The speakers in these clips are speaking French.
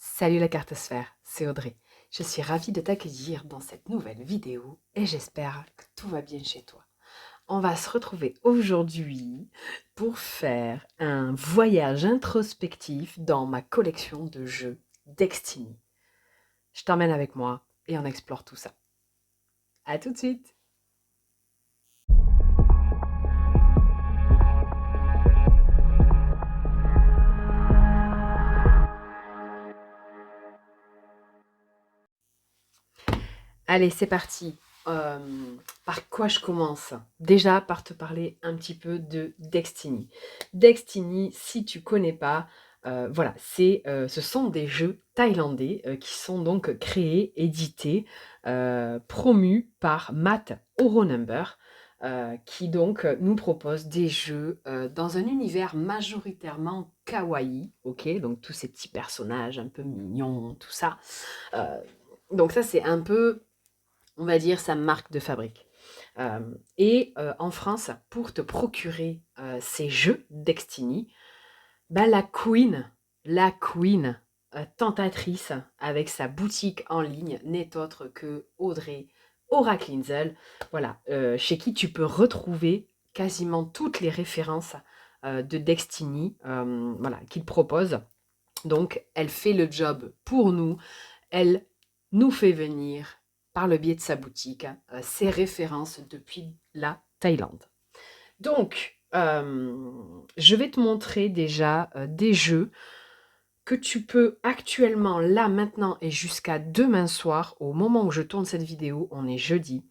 Salut la carte sphère, c'est Audrey. Je suis ravie de t'accueillir dans cette nouvelle vidéo et j'espère que tout va bien chez toi. On va se retrouver aujourd'hui pour faire un voyage introspectif dans ma collection de jeux Destiny. Je t'emmène avec moi et on explore tout ça. À tout de suite! Allez, c'est parti. Par quoi je commence? Déjà par te parler un petit peu de Destiny. Destiny, si tu connais pas, voilà, ce sont des jeux thaïlandais qui sont donc créés, édités, promus par Matt Horonumber, qui donc nous propose des jeux dans un univers majoritairement kawaii, ok? Donc tous ces petits personnages un peu mignons, tout ça. Euh, donc ça, c'est un peu, on va dire, sa marque de fabrique. En France, pour te procurer ces jeux Destiny, ben la queen tentatrice avec sa boutique en ligne n'est autre que Audrey Oracle, voilà, chez qui tu peux retrouver quasiment toutes les références de Destiny, voilà, qu'il propose. Donc, elle fait le job pour nous. Elle nous fait venir, par le biais de sa boutique, ses références depuis la Thaïlande. Donc, je vais te montrer déjà des jeux que tu peux actuellement, là, maintenant et jusqu'à demain soir, au moment où je tourne cette vidéo, on est jeudi.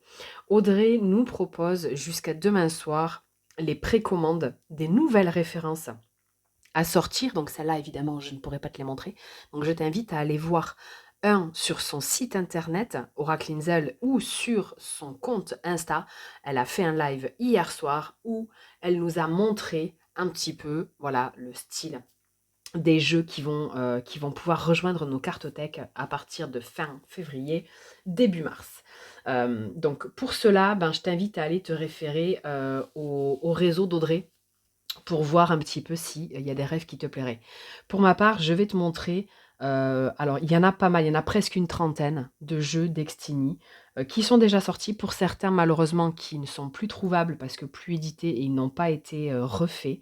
Audrey nous propose jusqu'à demain soir les précommandes des nouvelles références à sortir. Donc celles-là, évidemment, je ne pourrais pas te les montrer. Donc je t'invite à aller voir sur son site internet, Oracle Inzel, ou sur son compte Insta. Elle a fait un live hier soir où elle nous a montré un petit peu, voilà, le style des jeux qui vont pouvoir rejoindre nos cartothèques à partir de fin février, début mars. Donc pour cela, je t'invite à aller te référer au réseau d'Audrey, pour voir un petit peu s'il y a des rêves qui te plairaient. Pour ma part, je vais te montrer, alors il y en a pas mal, il y en a presque une trentaine de jeux Destiny qui sont déjà sortis. Pour certains, malheureusement, qui ne sont plus trouvables parce que plus édités et ils n'ont pas été refaits.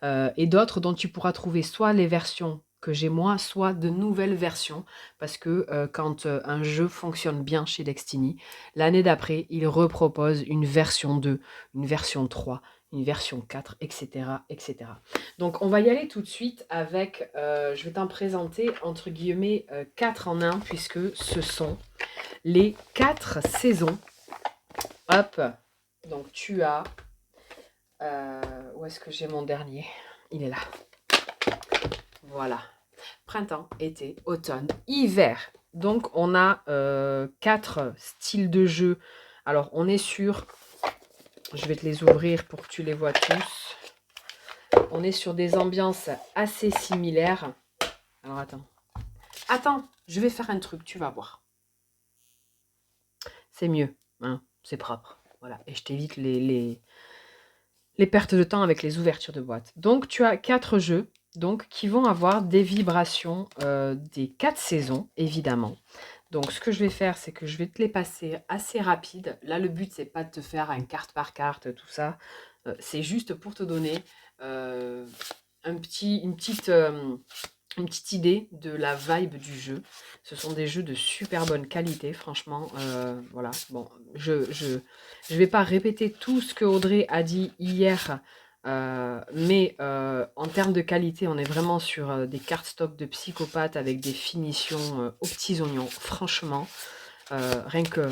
Et d'autres dont tu pourras trouver soit les versions que j'ai moi, soit de nouvelles versions, parce que quand un jeu fonctionne bien chez Destiny, l'année d'après, il repropose une version 2, une version 3, une version 4, etc., etc. Donc on va y aller tout de suite avec, je vais t'en présenter entre guillemets 4 en 1, puisque ce sont les 4 saisons. Hop, donc tu as, où est-ce que j'ai mon dernier? Il est là. Voilà. Printemps, été, automne, hiver. Donc on a 4 styles de jeu. Alors on est sur, je vais te les ouvrir pour que tu les vois tous. On est sur des ambiances assez similaires. Alors attends, je vais faire un truc, tu vas voir. C'est mieux, hein, c'est propre. Voilà, et je t'évite les pertes de temps avec les ouvertures de boîte. Donc tu as 4 jeux donc, qui vont avoir des vibrations des 4 saisons, évidemment. Donc ce que je vais faire, c'est que je vais te les passer assez rapide. Là, le but, c'est pas de te faire un carte par carte, tout ça. C'est juste pour te donner une petite idée de la vibe du jeu. Ce sont des jeux de super bonne qualité, franchement. Voilà, bon, je vais pas répéter tout ce que Audrey a dit hier, mais en termes de qualité, on est vraiment sur des cartes stock de psychopathes avec des finitions aux petits oignons. Franchement, rien que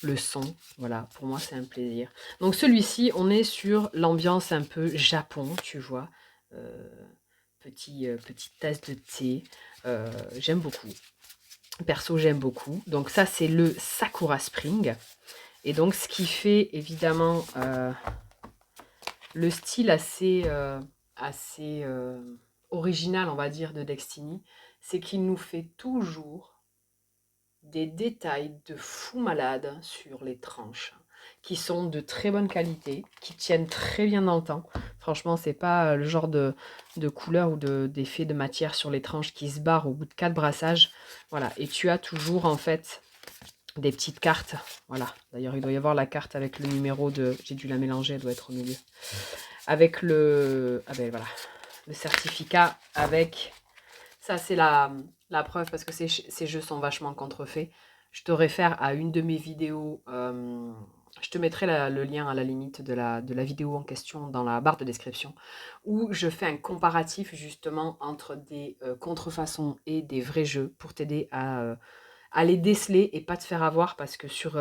le son, voilà, pour moi c'est un plaisir. Donc celui-ci, on est sur l'ambiance un peu Japon, tu vois. Petite tasse de thé. J'aime beaucoup. Perso, j'aime beaucoup. Donc ça, c'est le Sakura Spring. Et donc, ce qui fait évidemment le style assez original, on va dire, de Destiny, c'est qu'il nous fait toujours des détails de fou malade sur les tranches qui sont de très bonne qualité, qui tiennent très bien dans le temps. Franchement, c'est pas le genre de couleur ou d'effet de matière sur les tranches qui se barrent au bout de 4 brassages. Voilà, et tu as toujours en fait des petites cartes. Voilà, d'ailleurs il doit y avoir la carte avec le numéro de... J'ai dû la mélanger, elle doit être au milieu. Avec le... Ah ben voilà, le certificat avec... Ça c'est la preuve parce que ces jeux sont vachement contrefaits. Je te réfère à une de mes vidéos. Je te mettrai le lien à la limite de la vidéo en question dans la barre de description, où je fais un comparatif justement entre des contrefaçons et des vrais jeux pour t'aider à les déceler et pas te faire avoir parce que sur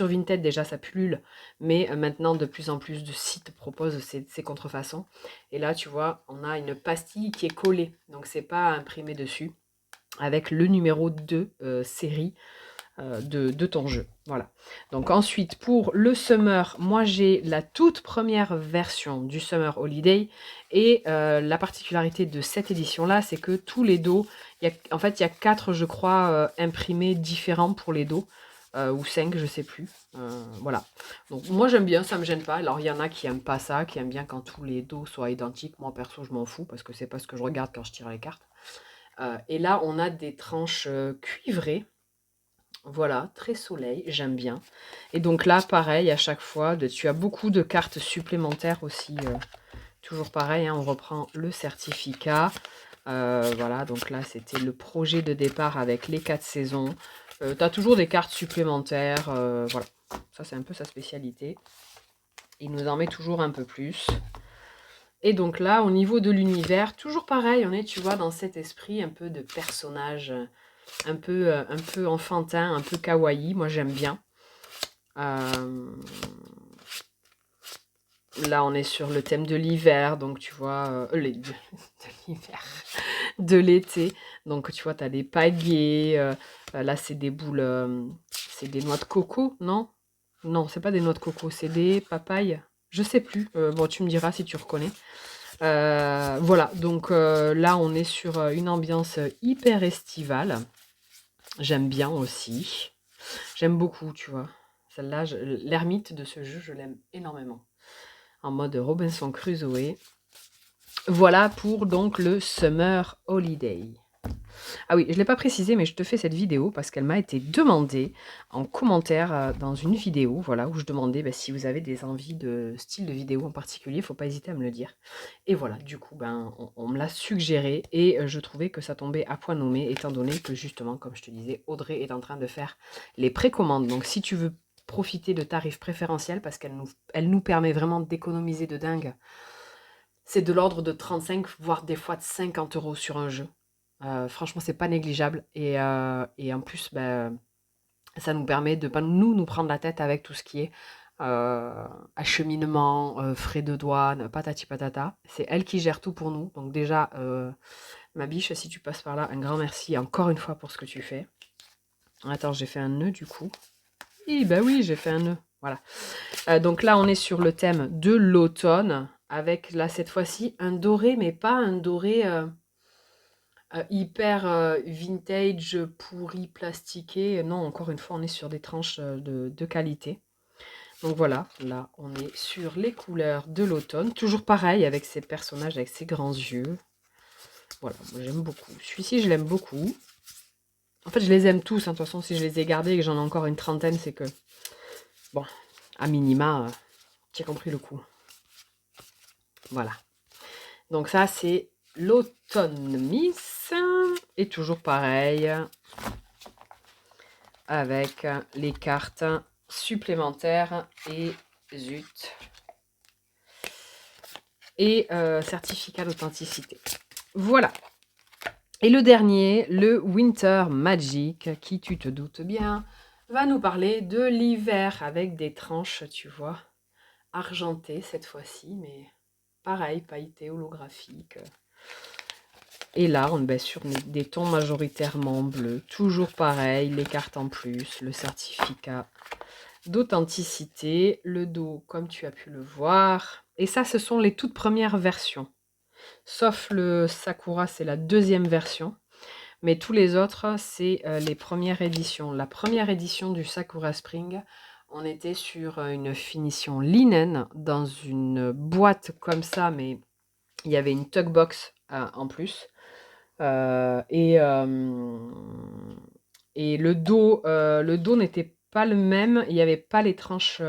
Vinted déjà ça pullule, mais maintenant de plus en plus de sites proposent ces contrefaçons. Et là tu vois, on a une pastille qui est collée, donc c'est pas imprimé dessus, avec le numéro de série de ton jeu. Voilà. Donc ensuite, pour le Summer, moi j'ai la toute première version du Summer Holiday. Et la particularité de cette édition-là, c'est que tous les dos, en fait, il y a 4, je crois, imprimés différents pour les dos. Ou 5, je sais plus. Voilà. Donc moi j'aime bien, ça me gêne pas. Alors il y en a qui aiment pas ça, qui aiment bien quand tous les dos soient identiques. Moi perso, je m'en fous parce que c'est pas ce que je regarde quand je tire les cartes. Et là, on a des tranches cuivrées. Voilà, très soleil, j'aime bien. Et donc là, pareil, à chaque fois, tu as beaucoup de cartes supplémentaires aussi. Toujours pareil, hein, on reprend le certificat. Voilà, donc là, c'était le projet de départ avec les 4 saisons. Tu as toujours des cartes supplémentaires. Voilà, ça c'est un peu sa spécialité. Il nous en met toujours un peu plus. Et donc là, au niveau de l'univers, toujours pareil, on est, tu vois, dans cet esprit un peu de personnage, un peu enfantin, un peu kawaii. Moi, j'aime bien. Là, on est sur le thème de l'hiver, donc tu vois, de l'hiver, de l'été. Donc, tu vois, tu as des paliers. Là, c'est des boules, c'est des noix de coco, non? Non, c'est pas des noix de coco, c'est des papayes. Je sais plus. Bon, tu me diras si tu reconnais. Voilà, donc là, on est sur une ambiance hyper estivale. J'aime bien aussi. J'aime beaucoup, tu vois. Celle-là, l'ermite de ce jeu, je l'aime énormément. En mode Robinson Crusoe. Voilà pour donc le Summer Holiday. Ah oui, je ne l'ai pas précisé, mais je te fais cette vidéo parce qu'elle m'a été demandée en commentaire dans une vidéo, voilà, où je demandais si vous avez des envies de style de vidéo en particulier, il ne faut pas hésiter à me le dire. Et voilà, du coup, on me l'a suggéré et je trouvais que ça tombait à point nommé, étant donné que justement, comme je te disais, Audrey est en train de faire les précommandes. Donc si tu veux profiter de tarifs préférentiels, parce elle nous permet vraiment d'économiser de dingue, c'est de l'ordre de 35, voire des fois de 50 euros sur un jeu. Franchement, c'est pas négligeable. Et en plus, ça nous permet de pas nous prendre la tête avec tout ce qui est acheminement, frais de douane, patati patata. C'est elle qui gère tout pour nous. Donc déjà, ma biche, si tu passes par là, un grand merci encore une fois pour ce que tu fais. Attends, j'ai fait un nœud du coup. Oui, j'ai fait un nœud. Voilà. Donc là, on est sur le thème de l'automne, avec là, cette fois-ci, un doré, mais pas un doré hyper vintage, pourri, plastiqué. Non, encore une fois, on est sur des tranches de qualité. Donc voilà, là, on est sur les couleurs de l'automne. Toujours pareil, avec ces personnages, avec ces grands yeux. Voilà, moi j'aime beaucoup. Celui-ci, je l'aime beaucoup. En fait, je les aime tous. Hein. De toute façon, si je les ai gardés et que j'en ai encore une trentaine, c'est que... Bon, à minima, tu as compris le coup. Voilà. Donc ça, c'est l'automne Miss. Et toujours pareil, avec les cartes supplémentaires et zut. Et certificat d'authenticité. Voilà. Et le dernier, le Winter Magic, qui, tu te doutes bien, va nous parler de l'hiver avec des tranches, tu vois, argentées cette fois-ci, mais pareil, pailleté, holographique. Et là, on est sur des tons majoritairement bleus. Toujours pareil, les cartes en plus, le certificat d'authenticité, le dos comme tu as pu le voir. Et ça, ce sont les toutes premières versions. Sauf le Sakura, c'est la deuxième version. Mais tous les autres, c'est les premières éditions. La première édition du Sakura Spring, On était sur une finition linen dans une boîte comme ça, mais il y avait une tuck box en plus. Euh, et, euh, et le dos n'était pas le même. Il n'y avait pas les tranches.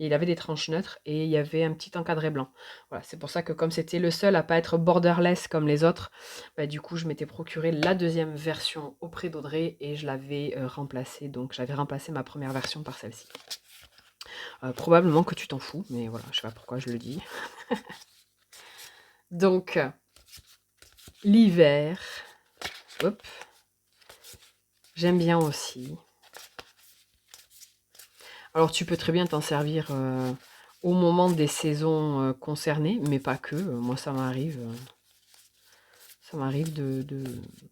Il avait des tranches neutres et il y avait un petit encadré blanc. Voilà, c'est pour ça que comme c'était le seul à pas être borderless comme les autres, bah, du coup je m'étais procuré la deuxième version auprès d'Audrey et je l'avais remplacée. Donc j'avais remplacé ma première version par celle-ci. Probablement que tu t'en fous, mais voilà, je sais pas pourquoi je le dis. Donc l'hiver, hop, j'aime bien aussi. Alors tu peux très bien t'en servir au moment des saisons concernées, mais pas que. Moi ça m'arrive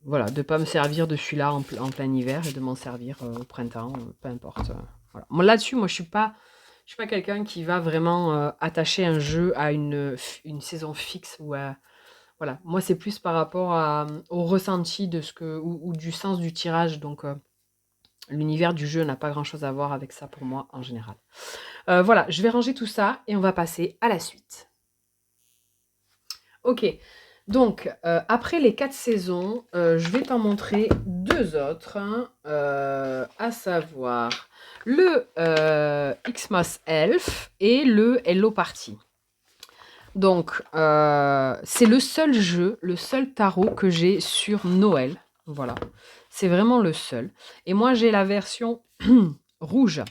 voilà, de pas me servir de celui-là en plein hiver et de m'en servir au printemps, peu importe. Voilà. Moi là-dessus, je suis pas quelqu'un qui va vraiment attacher un jeu à une saison fixe ou voilà. Moi c'est plus par rapport au ressenti de ce que ou du sens du tirage. Donc l'univers du jeu n'a pas grand-chose à voir avec ça pour moi en général. Voilà, je vais ranger tout ça et on va passer à la suite. Ok, donc après les 4 saisons, je vais t'en montrer 2 autres, hein, à savoir le Xmas Elf et le Hello Party. Donc, c'est le seul jeu, le seul tarot que j'ai sur Noël. Voilà, c'est vraiment le seul. Et moi, j'ai la version rouge.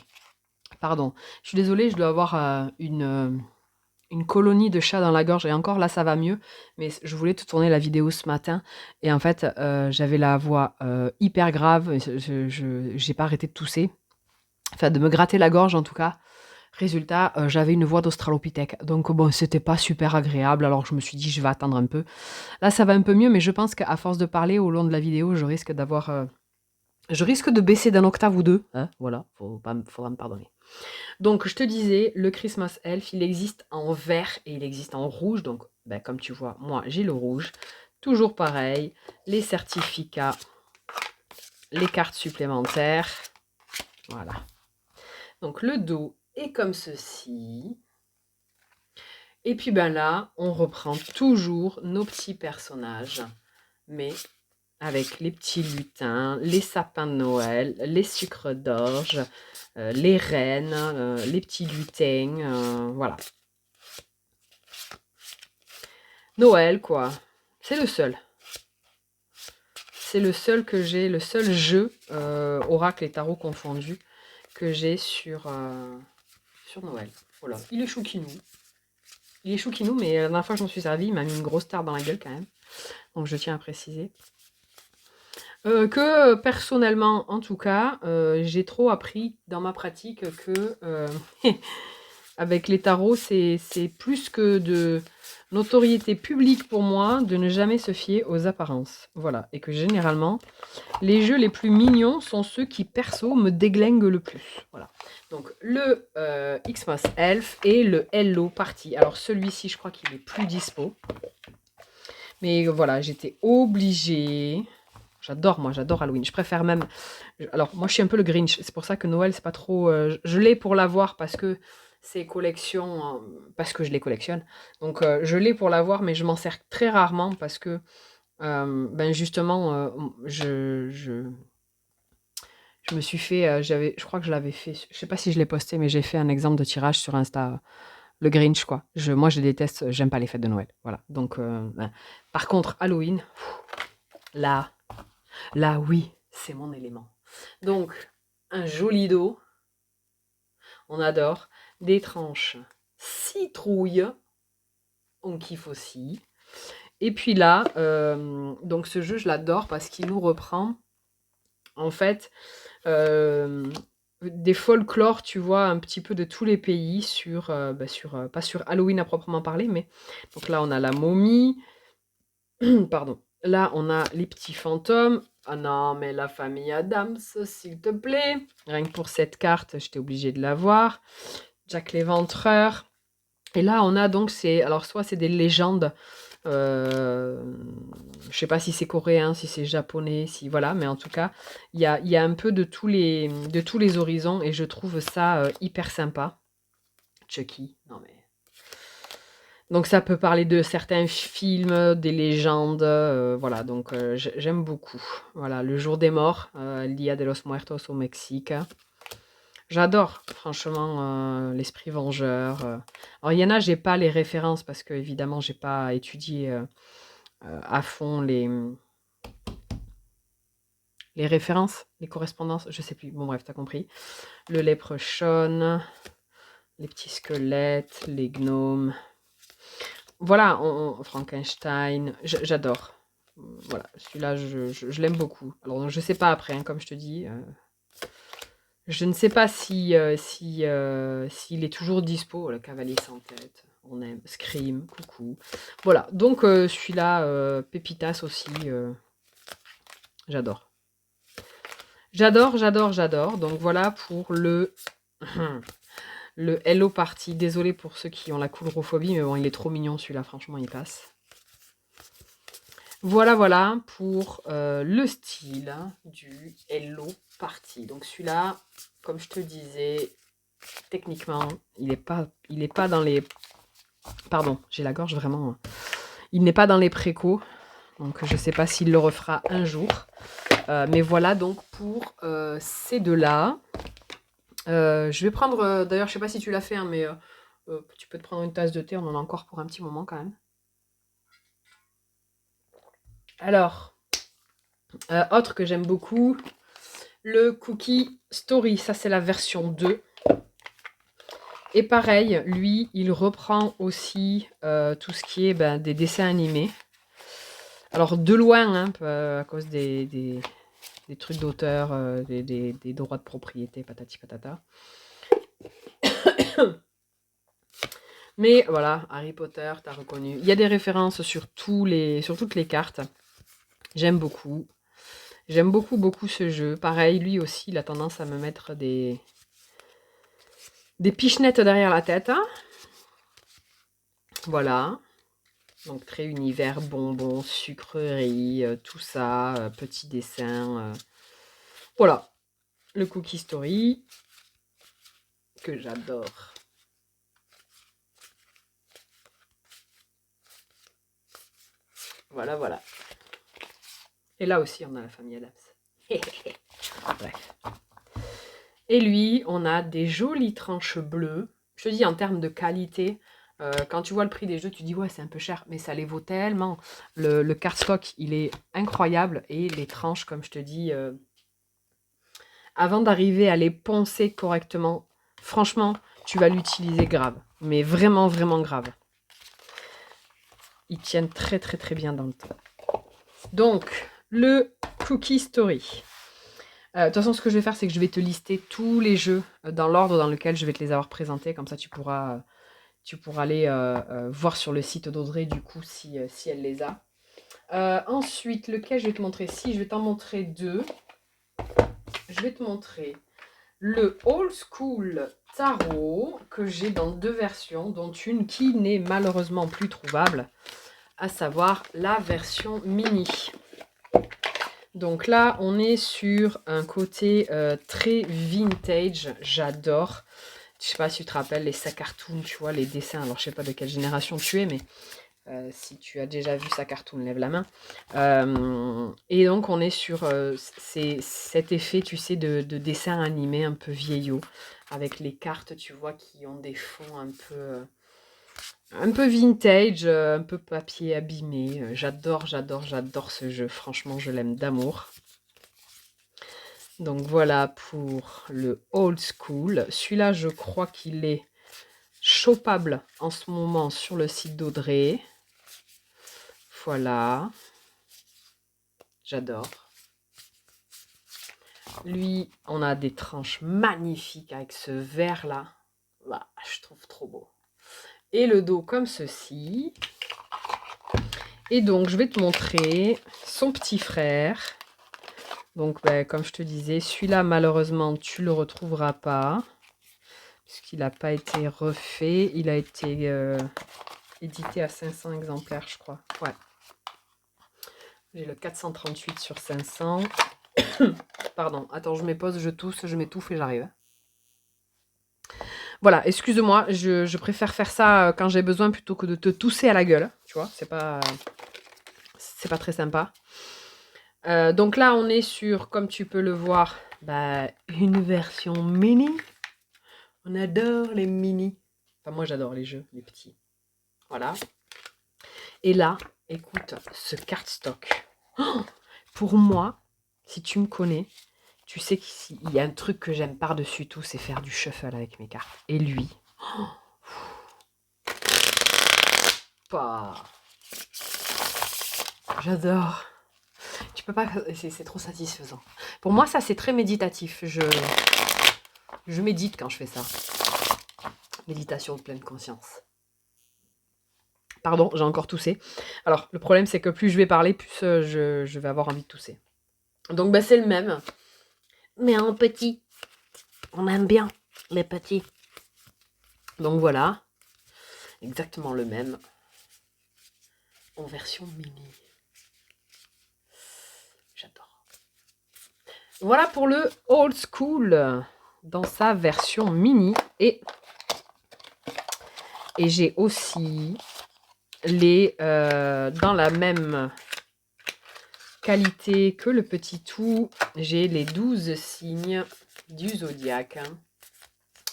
Pardon, je suis désolée, je dois avoir une colonie de chats dans la gorge. Et encore, là, ça va mieux. Mais je voulais te tourner la vidéo ce matin. Et en fait, j'avais la voix hyper grave. Je n'ai pas arrêté de tousser. Enfin, de me gratter la gorge, en tout cas. Résultat, j'avais une voix d'australopithèque. Donc, bon, c'était pas super agréable. Alors, je me suis dit, je vais attendre un peu. Là, ça va un peu mieux. Mais je pense qu'à force de parler au long de la vidéo, je risque de baisser d'un octave ou deux. Hein, voilà, faudra me pardonner. Donc, je te disais, le Christmas Elf, il existe en vert et il existe en rouge. Donc, comme tu vois, moi, j'ai le rouge. Toujours pareil, les certificats, les cartes supplémentaires. Voilà. Donc, le dos est comme ceci. Et puis, là, on reprend toujours nos petits personnages. Mais avec les petits lutins, les sapins de Noël, les sucres d'orge, les reines, les petits lutins, voilà. Noël, quoi. C'est le seul. C'est le seul que j'ai, le seul jeu, oracle et tarot confondus, que j'ai sur Noël. Voilà. Il est chouquinou. Mais la dernière fois que je m'en suis servi, il m'a mis une grosse tarte dans la gueule quand même. Donc je tiens à préciser. Que personnellement, en tout cas, j'ai trop appris dans ma pratique que avec les tarots, c'est plus que de notoriété publique pour moi de ne jamais se fier aux apparences. Voilà. Et que généralement, les jeux les plus mignons sont ceux qui, perso, me déglinguent le plus. Voilà. Donc, le Xmas Elf et le Hello Party. Alors, celui-ci, je crois qu'il est plus dispo. Mais voilà, j'étais obligée. J'adore Halloween. Je préfère même. Alors, moi, je suis un peu le Grinch. C'est pour ça que Noël, c'est pas trop. Je l'ai pour l'avoir parce que c'est collection. Parce que je les collectionne. Donc, je l'ai pour l'avoir, mais je m'en sers très rarement parce que. Justement, je me suis fait. Je crois que je l'avais fait. Je sais pas si je l'ai posté, mais j'ai fait un exemple de tirage sur Insta. Le Grinch, quoi. Moi, je déteste. J'aime pas les fêtes de Noël. Voilà. Donc, par contre, Halloween, là. Là, oui, c'est mon élément. Donc, un joli dos, on adore. Des tranches citrouille, on kiffe aussi. Et puis là, donc ce jeu, je l'adore parce qu'il nous reprend, en fait, des folklores, tu vois, un petit peu de tous les pays pas sur Halloween à proprement parler, mais donc là, on a la momie, pardon. Là, on a les petits fantômes. Ah non, mais la famille Adams, s'il te plaît. Rien que pour cette carte, j'étais obligée de la voir. Jack l'Éventreur. Et là, on a donc, alors soit c'est des légendes Euh, je sais pas si c'est coréen, si c'est japonais, si voilà, mais en tout cas, il y a un peu de tous les horizons et je trouve ça hyper sympa. Chucky, non mais. Donc ça peut parler de certains films, des légendes, voilà, donc j'aime beaucoup. Voilà, Le Jour des Morts, El Día de los Muertos au Mexique. J'adore, franchement, l'esprit vengeur. Alors il y en a, j'ai pas les références parce que évidemment j'ai pas étudié à fond les références, les correspondances, je sais plus. Bon bref, t'as compris. Le Léprechaun, les petits squelettes, les gnomes. Voilà, Frankenstein, j'adore. Voilà, celui-là, je l'aime beaucoup. Alors, je sais pas après, hein, comme je te dis. Je ne sais pas s'il est toujours dispo, le Cavalier sans tête. On aime. Scream, coucou. Voilà, donc celui-là, Pépitas aussi, j'adore. J'adore, j'adore, j'adore. Donc voilà pour le Hello Party. Désolée pour ceux qui ont la coulrophobie, mais bon, il est trop mignon celui-là, franchement, il passe. Voilà, voilà pour le style du Hello Party. Donc celui-là, comme je te disais, techniquement, il est pas dans les... Pardon, j'ai la gorge vraiment... Il n'est pas dans les précos, donc je ne sais pas s'il le refera un jour. Mais voilà donc pour ces deux-là. Je vais prendre, d'ailleurs, je ne sais pas si tu l'as fait, hein, mais tu peux te prendre une tasse de thé, on en a encore pour un petit moment quand même. Alors, autre que j'aime beaucoup, le Cookie Story, ça c'est la version 2. Et pareil, lui, il reprend aussi tout ce qui est des dessins animés. Alors de loin, hein, à cause des trucs d'auteur, des droits de propriété, patati patata. Mais voilà, Harry Potter, t'as reconnu. Il y a des références sur toutes les cartes. J'aime beaucoup. J'aime beaucoup, beaucoup ce jeu. Pareil, lui aussi, il a tendance à me mettre des pichenettes derrière la tête. Hein. Voilà. Donc très univers, bonbons, sucreries, tout ça, petits dessins. Voilà, le Cookie Story, que j'adore. Voilà, voilà. Et là aussi, on a la famille Adams. Bref. Et lui, on a des jolies tranches bleues. Je te dis, en termes de qualité, quand tu vois le prix des jeux, tu dis, ouais, c'est un peu cher, mais ça les vaut tellement. Le cardstock, il est incroyable. Et les tranches, comme je te dis, avant d'arriver à les poncer correctement, franchement, tu vas l'utiliser grave. Mais vraiment, vraiment grave. Ils tiennent très, très, très bien dans le temps. Donc, le Cookie Story. De toute façon, ce que je vais faire, c'est que je vais te lister tous les jeux dans l'ordre dans lequel je vais te les avoir présentés. Comme ça, tu pourras aller voir sur le site d'Audrey, du coup, si elle les a. Ensuite, lequel je vais te montrer? Si, je vais t'en montrer deux. Je vais te montrer le Old School Tarot, que j'ai dans deux versions, dont une qui n'est malheureusement plus trouvable, à savoir la version mini. Donc là, on est sur un côté très vintage, j'adore. Je sais pas si tu te rappelles les Sacartoon, tu vois, les dessins. Alors, je sais pas de quelle génération tu es, mais si tu as déjà vu Sacartoon, lève la main. Et donc, on est sur cet effet, tu sais, de dessin animé un peu vieillot, avec les cartes, tu vois, qui ont des fonds un peu vintage, un peu papier abîmé. J'adore, j'adore, j'adore ce jeu. Franchement, je l'aime d'amour. Donc voilà pour le Old School. Celui-là, je crois qu'il est chopable en ce moment sur le site d'Audrey. Voilà. J'adore. Lui, on a des tranches magnifiques avec ce vert-là. Là, je trouve trop beau. Et le dos comme ceci. Et donc, je vais te montrer son petit frère. Donc, comme je te disais, celui-là, malheureusement, tu ne le retrouveras pas. Puisqu'il n'a pas été refait. Il a été édité à 500 exemplaires, je crois. Ouais. J'ai le 438 sur 500. Pardon, attends, je m'épose, je tousse, je m'étouffe et j'arrive. Voilà, excuse-moi, je préfère faire ça quand j'ai besoin plutôt que de te tousser à la gueule. Tu vois, c'est pas très sympa. Donc là, on est sur, comme tu peux le voir, une version mini. On adore les mini. Enfin, moi, j'adore les jeux, les petits. Voilà. Et là, écoute, ce cardstock. Oh, pour moi, si tu me connais, tu sais qu'il y a un truc que j'aime par-dessus tout, c'est faire du shuffle avec mes cartes. Et lui, pas. J'adore. Tu peux pas. C'est trop satisfaisant. Pour moi, ça, c'est très méditatif. Je médite quand je fais ça. Méditation de pleine conscience. Pardon, j'ai encore toussé. Alors, le problème, c'est que plus je vais parler, plus je vais avoir envie de tousser. Donc, c'est le même. Mais en petit. On aime bien les petits. Donc, voilà. Exactement le même. En version mini. J'adore. Voilà pour le old school dans sa version mini. Et j'ai aussi les dans la même qualité que le petit tout. J'ai les 12 signes du zodiaque.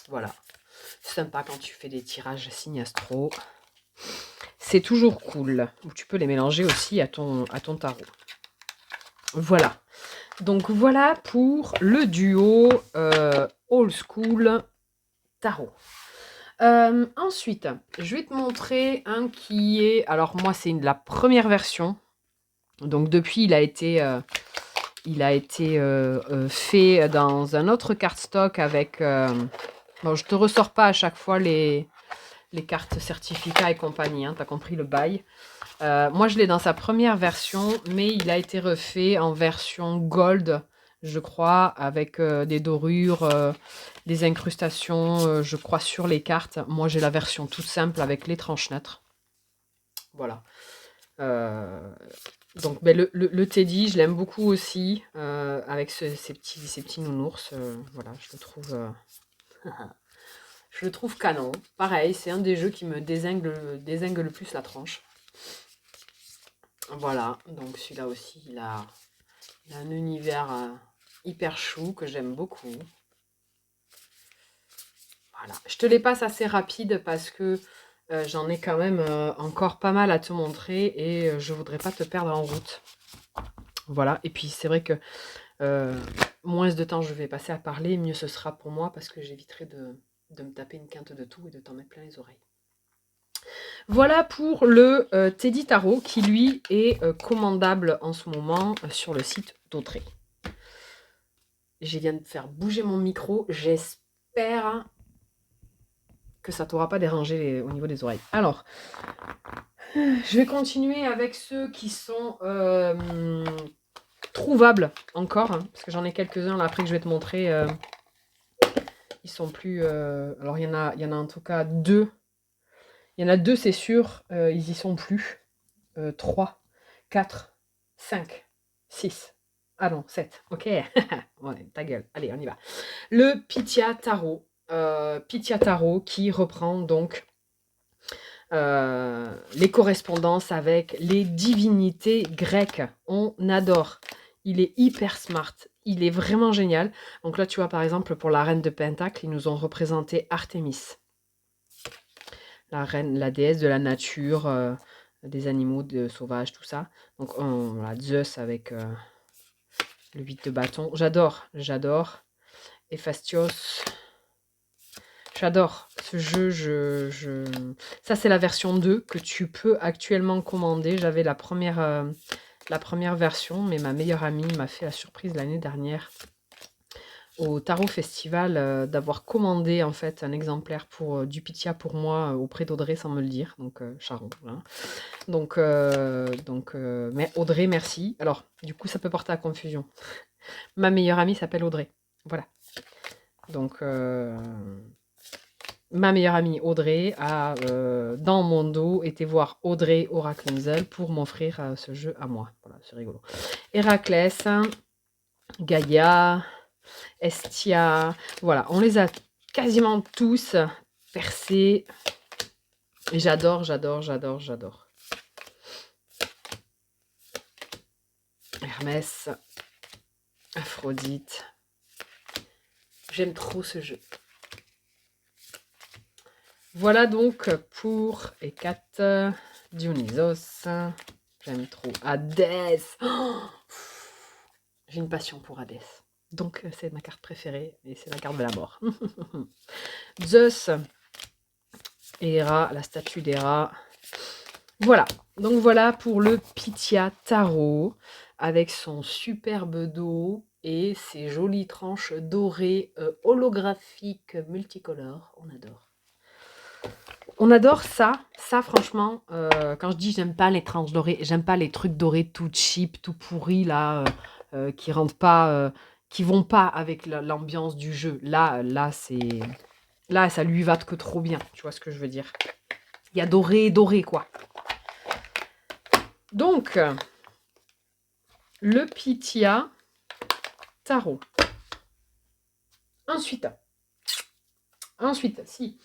Voilà. C'est sympa quand tu fais des tirages signes astro. C'est toujours cool. Ou tu peux les mélanger aussi à ton tarot. Voilà. Donc voilà pour le duo old school tarot. Ensuite, je vais te montrer un qui est... Alors moi, c'est la première version. Donc depuis, il a été fait dans un autre cardstock avec... bon, je te ressors pas à chaque fois les cartes certificats et compagnie. Hein, tu as compris le bail. Moi, je l'ai dans sa première version, mais il a été refait en version gold, je crois, avec des dorures, des incrustations, je crois, sur les cartes. Moi, j'ai la version toute simple avec les tranches neutres. Voilà. Donc, le Teddy, je l'aime beaucoup aussi, avec ces petits nounours. Voilà, je le trouve canon. Pareil, c'est un des jeux qui me dézingue le plus la tranche. Voilà, donc celui-là aussi, il a un univers hyper chou que j'aime beaucoup. Voilà, je te les passe assez rapide parce que j'en ai quand même encore pas mal à te montrer et je voudrais pas te perdre en route. Voilà, et puis c'est vrai que moins de temps je vais passer à parler, mieux ce sera pour moi parce que j'éviterai de me taper une quinte de tout et de t'en mettre plein les oreilles. Voilà pour le Teddy Tarot qui lui est commandable en ce moment sur le site d'Autré. Je viens de faire bouger mon micro, j'espère que ça t'aura pas dérangé au niveau des oreilles. Alors, je vais continuer avec ceux qui sont trouvables encore, hein, parce que j'en ai quelques-uns là après que je vais te montrer. Ils sont plus... alors, il y en a en tout cas 2. Il y en a 2, c'est sûr, ils y sont plus. 3, 4, 5, 6. Ah non, 7. Ok. Ouais, ta gueule. Allez, on y va. Le Pythia Tarot. Pythia Tarot qui reprend donc les correspondances avec les divinités grecques. On adore. Il est hyper smart. Il est vraiment génial. Donc là, tu vois, par exemple, pour la reine de Pentacle, ils nous ont représenté Artémis. La reine, la déesse de la nature, des animaux sauvages, tout ça. Donc, voilà, Zeus avec le 8 de bâton. J'adore. Héphaïstos. J'adore ce jeu. Ça, c'est la version 2 que tu peux actuellement commander. J'avais la première version, mais ma meilleure amie m'a fait la surprise l'année dernière au Tarot Festival d'avoir commandé en fait un exemplaire pour du Pythia pour moi auprès d'Audrey sans me le dire. Donc, Charon. Voilà. Donc, mais Audrey, merci. Alors, du coup, ça peut porter à confusion. Ma meilleure amie s'appelle Audrey. Voilà. Donc, ma meilleure amie Audrey a, dans mon dos, été voir Audrey Oracle pour m'offrir ce jeu à moi. Voilà, c'est rigolo. Héraclès, Gaïa, Estia, voilà, on les a quasiment tous percés. Et j'adore, j'adore, j'adore, j'adore. Hermès, Aphrodite. J'aime trop ce jeu. Voilà donc pour Hécate, Dionysos. J'aime trop. Hadès. Oh, j'ai une passion pour Hadès. Donc c'est ma carte préférée et c'est la carte de la mort. Zeus, Héra, la statue d'Héra. Voilà. Donc voilà pour le Pythia Tarot avec son superbe dos et ses jolies tranches dorées holographiques multicolores. On adore. On adore ça. Ça, franchement, quand je dis j'aime pas les tranches dorées, j'aime pas les trucs dorés tout cheap, tout pourris, là, qui rentrent pas, qui vont pas avec l'ambiance du jeu. Là, c'est... Là, ça lui va que trop bien. Tu vois ce que je veux dire? Il y a doré, doré, quoi. Donc, le Pythia Tarot. Ensuite, si.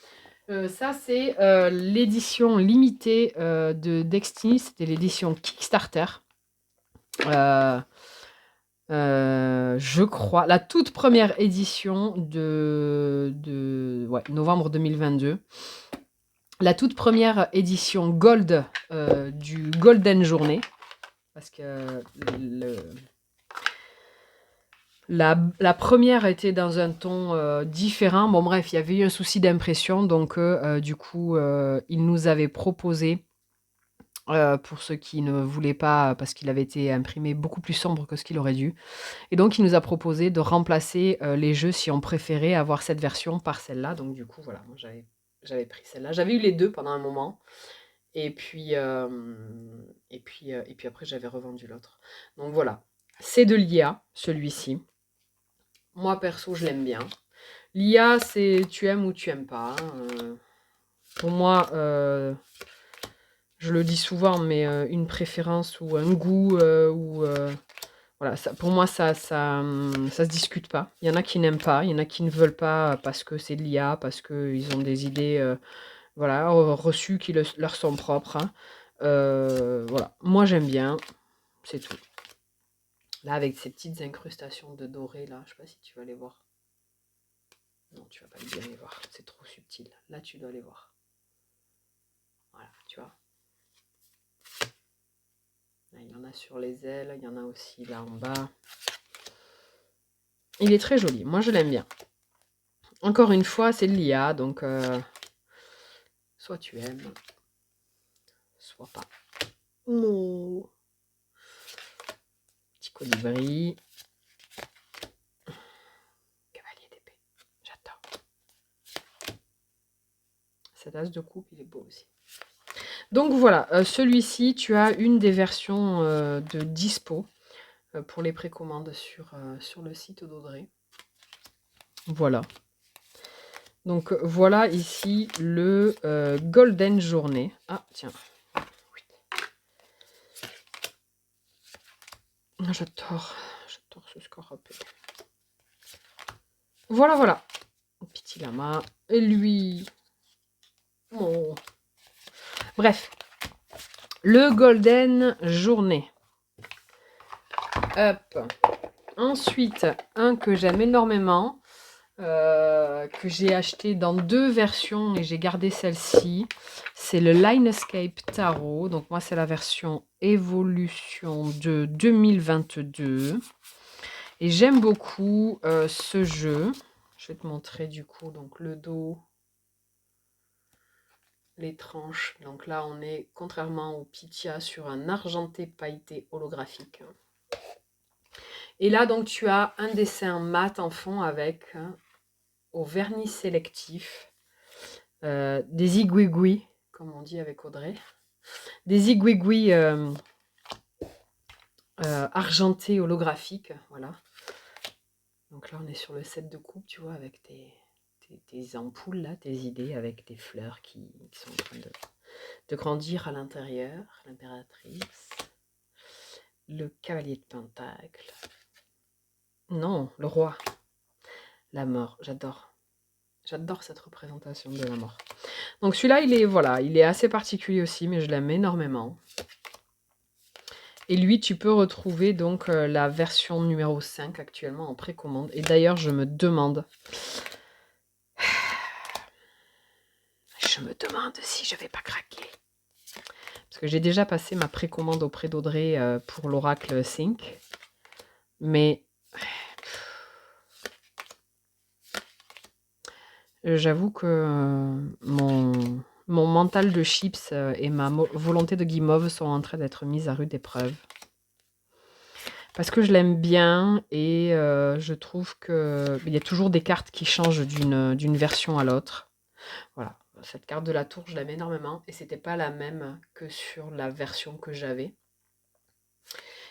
Ça, c'est l'édition limitée de Destiny. C'était l'édition Kickstarter. Je crois, la toute première édition de novembre 2022. La toute première édition Gold du Golden Journée. Parce que la première était dans un ton différent. Bon, bref, il y avait eu un souci d'impression. Donc, du coup, il nous avait proposé, pour ceux qui ne voulaient pas, parce qu'il avait été imprimé beaucoup plus sombre que ce qu'il aurait dû. Et donc, il nous a proposé de remplacer les jeux si on préférait avoir cette version par celle-là. Donc, du coup, voilà, moi j'avais pris celle-là. J'avais eu les deux pendant un moment. Et puis après, j'avais revendu l'autre. Donc voilà, c'est de l'IA, celui-ci. Moi, perso, je l'aime bien. L'IA, c'est tu aimes ou tu aimes pas. Pour moi, je le dis souvent, mais une préférence ou un goût, voilà, ça, pour moi, ça se discute pas. Il y en a qui n'aiment pas, il y en a qui ne veulent pas parce que c'est de l'IA, parce qu'ils ont des idées voilà, reçues qui leur sont propres. Hein. Voilà, moi j'aime bien, c'est tout. Là, avec ces petites incrustations de doré, là, je sais pas si tu vas les voir. Non, tu vas pas bien les voir, c'est trop subtil. Là, tu dois les voir. Voilà, tu vois. Là, il y en a sur les ailes, il y en a aussi là en bas. Il est très joli, moi je l'aime bien. Encore une fois, c'est de l'IA, donc soit tu aimes, soit pas. Oh. Petit colibri. Cavalier d'épée, j'adore. Cet as de coupe, il est beau aussi. Donc voilà, celui-ci, tu as une des versions de dispo pour les précommandes sur le site d'Audrey. Voilà. Donc voilà ici le Golden Journée. Ah, tiens. Oui. J'adore ce scarabée. Voilà, voilà. Petit lama. Et lui. Oh. Bref. Le Golden Journée. Hop. Ensuite, un que j'aime énormément, que j'ai acheté dans deux versions et j'ai gardé celle-ci, c'est le Linescape Tarot. Donc moi, c'est la version Évolution de 2022. Et j'aime beaucoup ce jeu. Je vais te montrer du coup donc le dos, les tranches. Donc là, on est, contrairement au Pythia, sur un argenté pailleté holographique. Et là, donc, tu as un dessin mat en fond avec, au vernis sélectif, des igouigouis, comme on dit avec Audrey, des igouigouis argentés holographiques, voilà. Donc là, on est sur le set de coupe, tu vois, avec tes tes ampoules, là, tes idées avec des fleurs qui sont en train de grandir à l'intérieur. L'impératrice. Le cavalier de Pentacle. Non, le roi. La mort, j'adore. J'adore cette représentation de la mort. Donc celui-là, il est assez particulier aussi, mais je l'aime énormément. Et lui, tu peux retrouver donc la version numéro 5 actuellement en précommande. Et d'ailleurs, je me demande si je vais pas craquer. Parce que j'ai déjà passé ma précommande auprès d'Audrey pour l'Oracle Sync. Mais j'avoue que mon mental de chips et ma volonté de guimauve sont en train d'être mises à rude épreuve. Parce que je l'aime bien et je trouve qu'il y a toujours des cartes qui changent d'une version à l'autre. Voilà, cette carte de la tour, je l'aime énormément et c'était pas la même que sur la version que j'avais.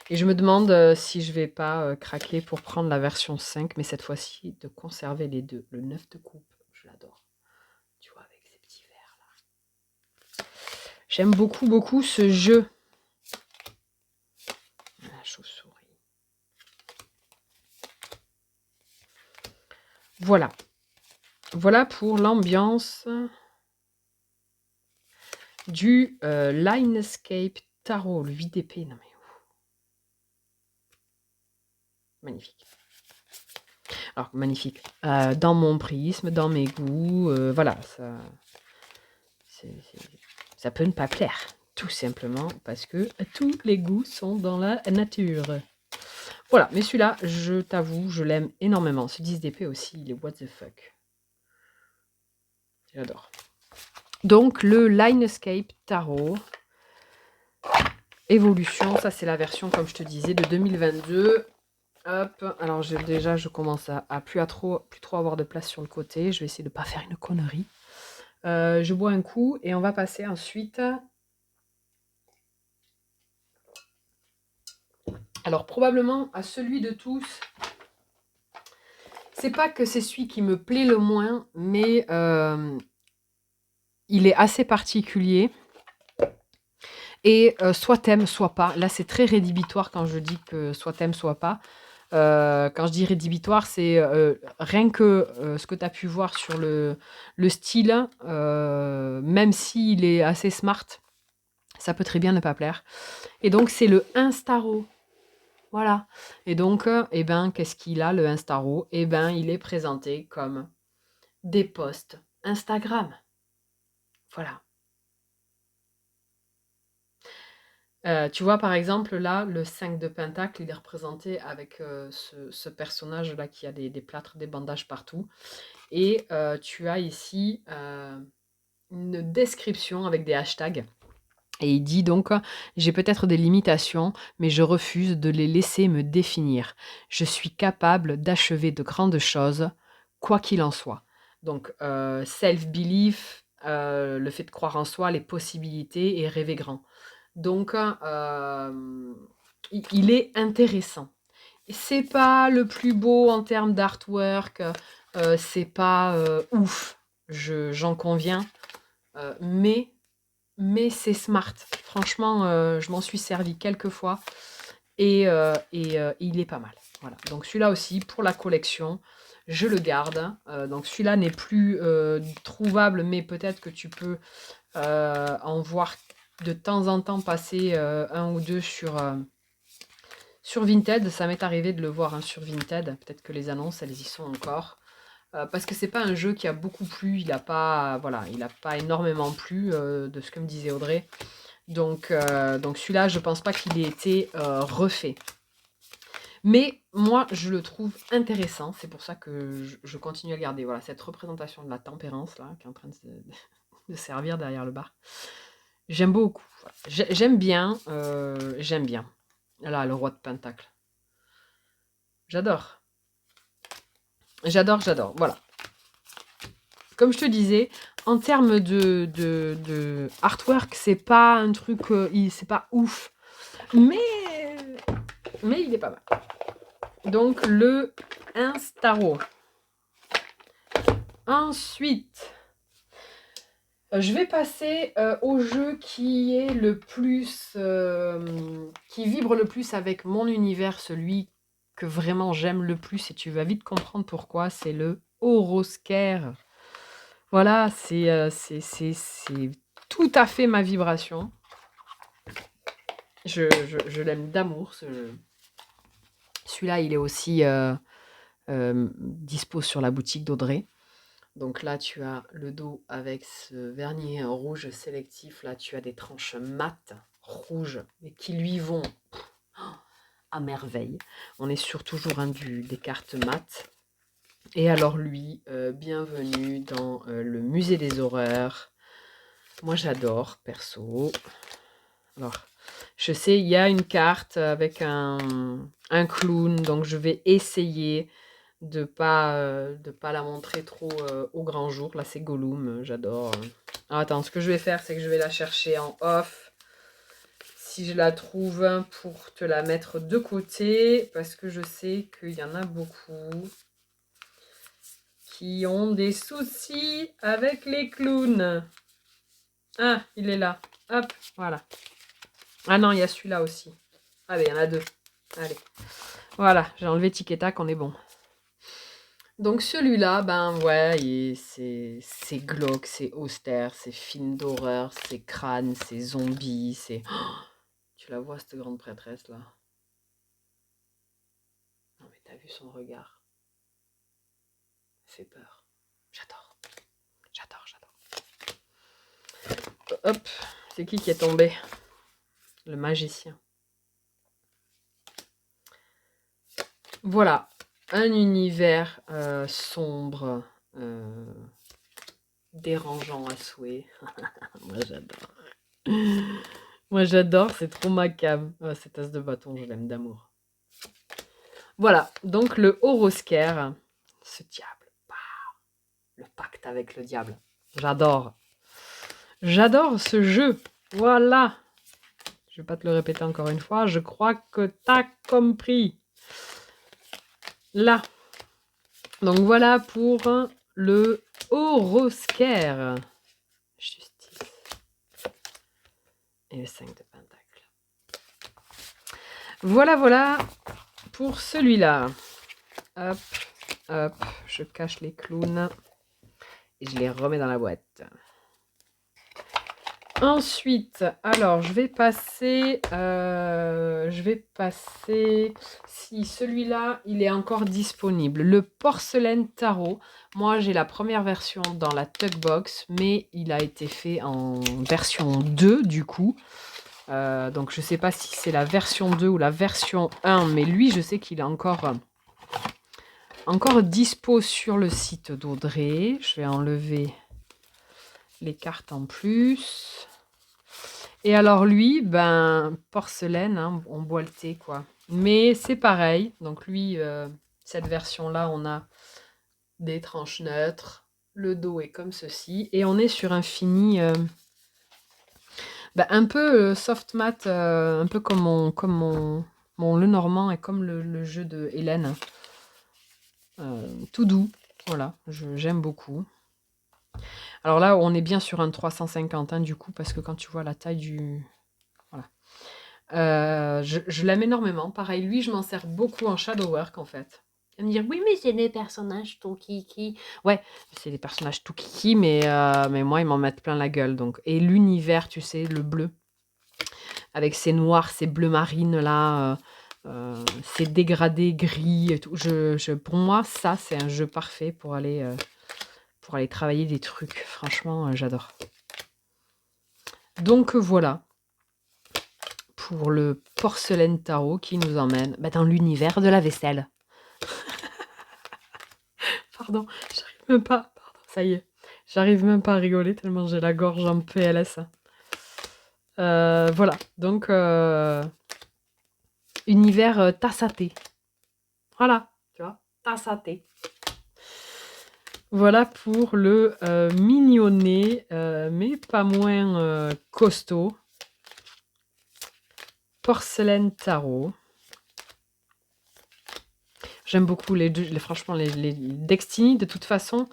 Et je me demande si je vais pas craquer pour prendre la version 5, mais cette fois-ci de conserver les deux. Le 9 de coupe, je l'adore. Tu vois, avec ces petits verres là. J'aime beaucoup, beaucoup ce jeu. La chauve-souris. Voilà. Voilà pour l'ambiance du Linescape Tarot, le 8 d'épée. Non mais magnifique. Alors, magnifique. Dans mon prisme, dans mes goûts, voilà, ça peut ne pas plaire. Tout simplement parce que tous les goûts sont dans la nature. Voilà, mais celui-là, je t'avoue, je l'aime énormément. Ce 10 d'épée aussi, il est what the fuck. J'adore. Donc, le Linescape Tarot. Évolution, ça c'est la version, comme je te disais, de 2022. Hop, alors je commence à plus trop avoir de place sur le côté. Je vais essayer de ne pas faire une connerie. Je bois un coup et on va passer ensuite. Alors probablement à celui de tous. C'est pas que c'est celui qui me plaît le moins, mais il est assez particulier. Et soit t'aimes, soit pas. Là c'est très rédhibitoire quand je dis que soit t'aimes, soit pas. Quand je dis rédhibitoire, c'est rien que ce que tu as pu voir sur le style, même s'il est assez smart, ça peut très bien ne pas plaire. Et donc, c'est le Instaro. Voilà. Et donc, qu'est-ce qu'il a, le Instaro? Il est présenté comme des posts Instagram. Voilà. Tu vois, par exemple, là, le 5 de Pentacle, il est représenté avec ce personnage-là qui a des plâtres, des bandages partout. Et tu as ici une description avec des hashtags. Et il dit donc, j'ai peut-être des limitations, mais je refuse de les laisser me définir. Je suis capable d'achever de grandes choses, quoi qu'il en soit. Donc, self-belief, le fait de croire en soi, les possibilités et rêver grand. Donc, il est intéressant. C'est pas le plus beau en termes d'artwork, c'est pas ouf, j'en conviens, mais c'est smart. Franchement, je m'en suis servi quelques fois et il est pas mal. Voilà. Donc celui-là aussi, pour la collection, je le garde. Donc celui-là n'est plus trouvable, mais peut-être que tu peux en voir de temps en temps passer un ou deux sur Vinted. Ça m'est arrivé de le voir sur Vinted. Peut-être que les annonces, elles y sont encore. Parce que c'est pas un jeu qui a beaucoup plu. Il a pas énormément plu de ce que me disait Audrey. Donc celui-là, je pense pas qu'il ait été refait. Mais moi, je le trouve intéressant. C'est pour ça que je continue à le garder. Voilà, cette représentation de la tempérance là, qui est en train de servir derrière le bar. J'aime beaucoup. J'aime bien. J'aime bien. Là, le roi de Pentacle. J'adore. J'adore. Voilà. Comme je te disais, en termes de artwork, c'est pas un truc, c'est pas ouf. Mais il est pas mal. Donc, le Instaro. Ensuite, je vais passer au jeu qui est le plus, qui vibre le plus avec mon univers, celui que vraiment j'aime le plus, et tu vas vite comprendre pourquoi, c'est le Horoscare. Voilà, c'est tout à fait ma vibration. Je l'aime d'amour, ce jeu. Celui-là, il est aussi dispo sur la boutique d'Audrey. Donc là, tu as le dos avec ce vernis rouge sélectif. Là, tu as des tranches mates rouges et qui lui vont à merveille. On est sur toujours des cartes mates. Et alors lui, bienvenue dans le musée des horreurs. Moi, j'adore, perso. Alors, je sais, il y a une carte avec un clown, donc je vais essayer de pas la montrer trop au grand jour. Là, c'est Gollum, j'adore. Alors, attends, ce que je vais faire, c'est que je vais la chercher en off. Si je la trouve, pour te la mettre de côté, parce que je sais qu'il y en a beaucoup qui ont des soucis avec les clowns. Ah, il est là. Hop, voilà. Ah non, il y a celui-là aussi. Ah, ben il y en a deux. Allez. Voilà, j'ai enlevé tic et tac, on est bon. Donc celui-là, ben ouais, c'est glauque, c'est austère, c'est film d'horreur, c'est crâne, c'est zombie, c'est... Oh, tu la vois, cette grande prêtresse, là? Non mais t'as vu son regard? Ça fait peur. J'adore. J'adore, j'adore. Hop, c'est qui est tombé? Le magicien. Voilà, un univers sombre, dérangeant à souhait. Moi j'adore. Moi j'adore, c'est trop ma cam. Oh, cette tasse de bâton, je l'aime d'amour. Voilà, donc le Horoscare, ce diable, le pacte avec le diable. J'adore. J'adore ce jeu. Voilà. Je vais pas te le répéter encore une fois, je crois que t'as compris. Là. Donc voilà pour le Horoscare. Justice. Et le 5 de Pentacle. Voilà, voilà pour celui-là. Hop, hop, je cache les clowns et je les remets dans la boîte. Ensuite, alors je vais passer, si celui-là il est encore disponible, le Porcelaine Tarot. Moi j'ai la première version dans la Tugbox, mais il a été fait en version 2 du coup. Donc je sais pas si c'est la version 2 ou la version 1, mais lui je sais qu'il est encore dispo sur le site d'Audrey. Je vais enlever les cartes en plus. Et alors lui, ben, porcelaine, hein, en boileté, quoi. Mais c'est pareil. Donc lui, cette version-là, on a des tranches neutres. Le dos est comme ceci. Et on est sur un fini ben, un peu soft matte, un peu comme mon Lenormand et comme le jeu de Hélène. Tout doux. Voilà, j'aime beaucoup. Alors là, on est bien sur un 350, hein, du coup, parce que quand tu vois la taille du... Voilà. Je l'aime énormément. Pareil, lui, je m'en sers beaucoup en shadow work, en fait. Elle me dire, oui, mais c'est des personnages tout kiki. Ouais, c'est des personnages tout kiki, mais moi, ils m'en mettent plein la gueule. Donc. Et l'univers, tu sais, le bleu, avec ces noirs, ces bleus marines, là, ces dégradés gris et tout. Pour moi, ça, c'est un jeu parfait pour aller travailler des trucs. Franchement, j'adore. Donc, voilà. Pour le Porcelaine Tarot qui nous emmène dans l'univers de la vaisselle. Pardon, j'arrive même pas. Pardon, ça y est. J'arrive même pas à rigoler tellement j'ai la gorge en PLS. Voilà, donc univers tasse à thé. Voilà, tu vois, tasse à thé. Voilà pour le mignonnet, mais pas moins costaud. Porcelaine Tarot. J'aime beaucoup les deux, franchement, les Dextini, de toute façon,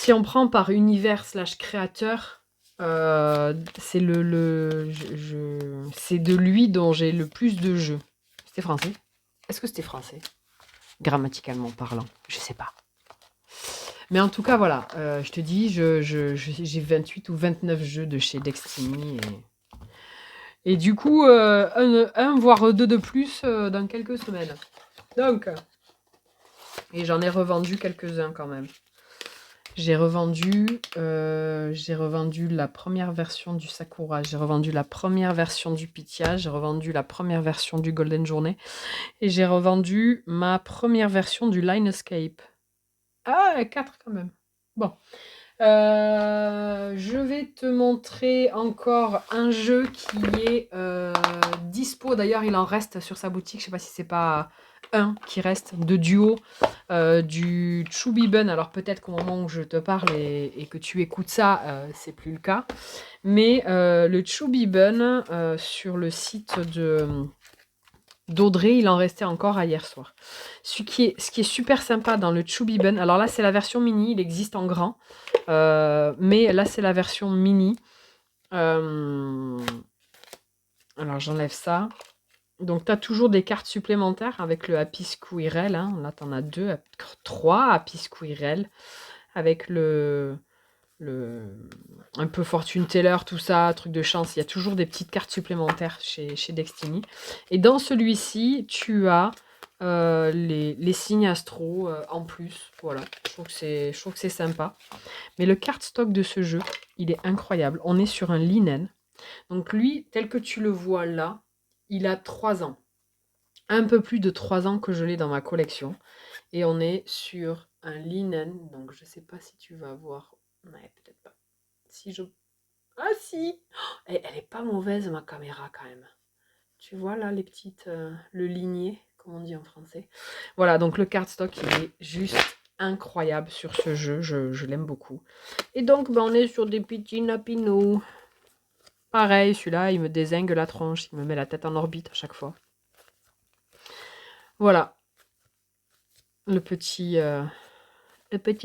Si on prend par univers / créateur, c'est c'est de lui dont j'ai le plus de jeux. C'était français? Est-ce que c'était français? Grammaticalement parlant, je sais pas. Mais en tout cas, voilà, je te dis, j'ai 28 ou 29 jeux de chez Destiny. Et du coup, un voire deux de plus dans quelques semaines. Donc, et j'en ai revendu quelques-uns quand même. J'ai revendu la première version du Sakura, j'ai revendu la première version du Pythia, j'ai revendu la première version du Golden Journey et j'ai revendu ma première version du Line Escape. Ah, 4 quand même. Bon. Je vais te montrer encore un jeu qui est dispo. D'ailleurs, il en reste sur sa boutique. Je sais pas si c'est pas un qui reste de duo du Chubibun. Alors peut-être qu'au moment où je te parle et que tu écoutes ça, c'est plus le cas. Mais le Chubibun sur le site d'Audrey, il en restait encore à hier soir. Ce qui est super sympa dans le Chubibun, alors là c'est la version mini, il existe en grand, mais là c'est la version mini. Alors j'enlève ça. Donc tu as toujours des cartes supplémentaires avec le Happy Squirrel. Hein. Là tu en as 3 Happy Squirrel avec un peu fortune teller, tout ça, truc de chance. Il y a toujours des petites cartes supplémentaires chez Destiny. Et dans celui-ci, tu as les signes astro en plus. Voilà, je trouve que c'est sympa. Mais le cardstock de ce jeu, il est incroyable. On est sur un linen. Donc lui, tel que tu le vois là, il a 3 ans. Un peu plus de 3 ans que je l'ai dans ma collection. Et on est sur un linen. Donc je sais pas si tu vas voir. Ouais, peut-être pas. Si je... Ah si, elle est pas mauvaise ma caméra quand même. Tu vois là les petites... le ligné, comme on dit en français. Voilà, donc le cardstock, il est juste incroyable sur ce jeu. Je l'aime beaucoup. Et donc, ben, on est sur des petits napinous. Pareil, celui-là, il me dézingue la tronche. Il me met la tête en orbite à chaque fois. Voilà. Le petit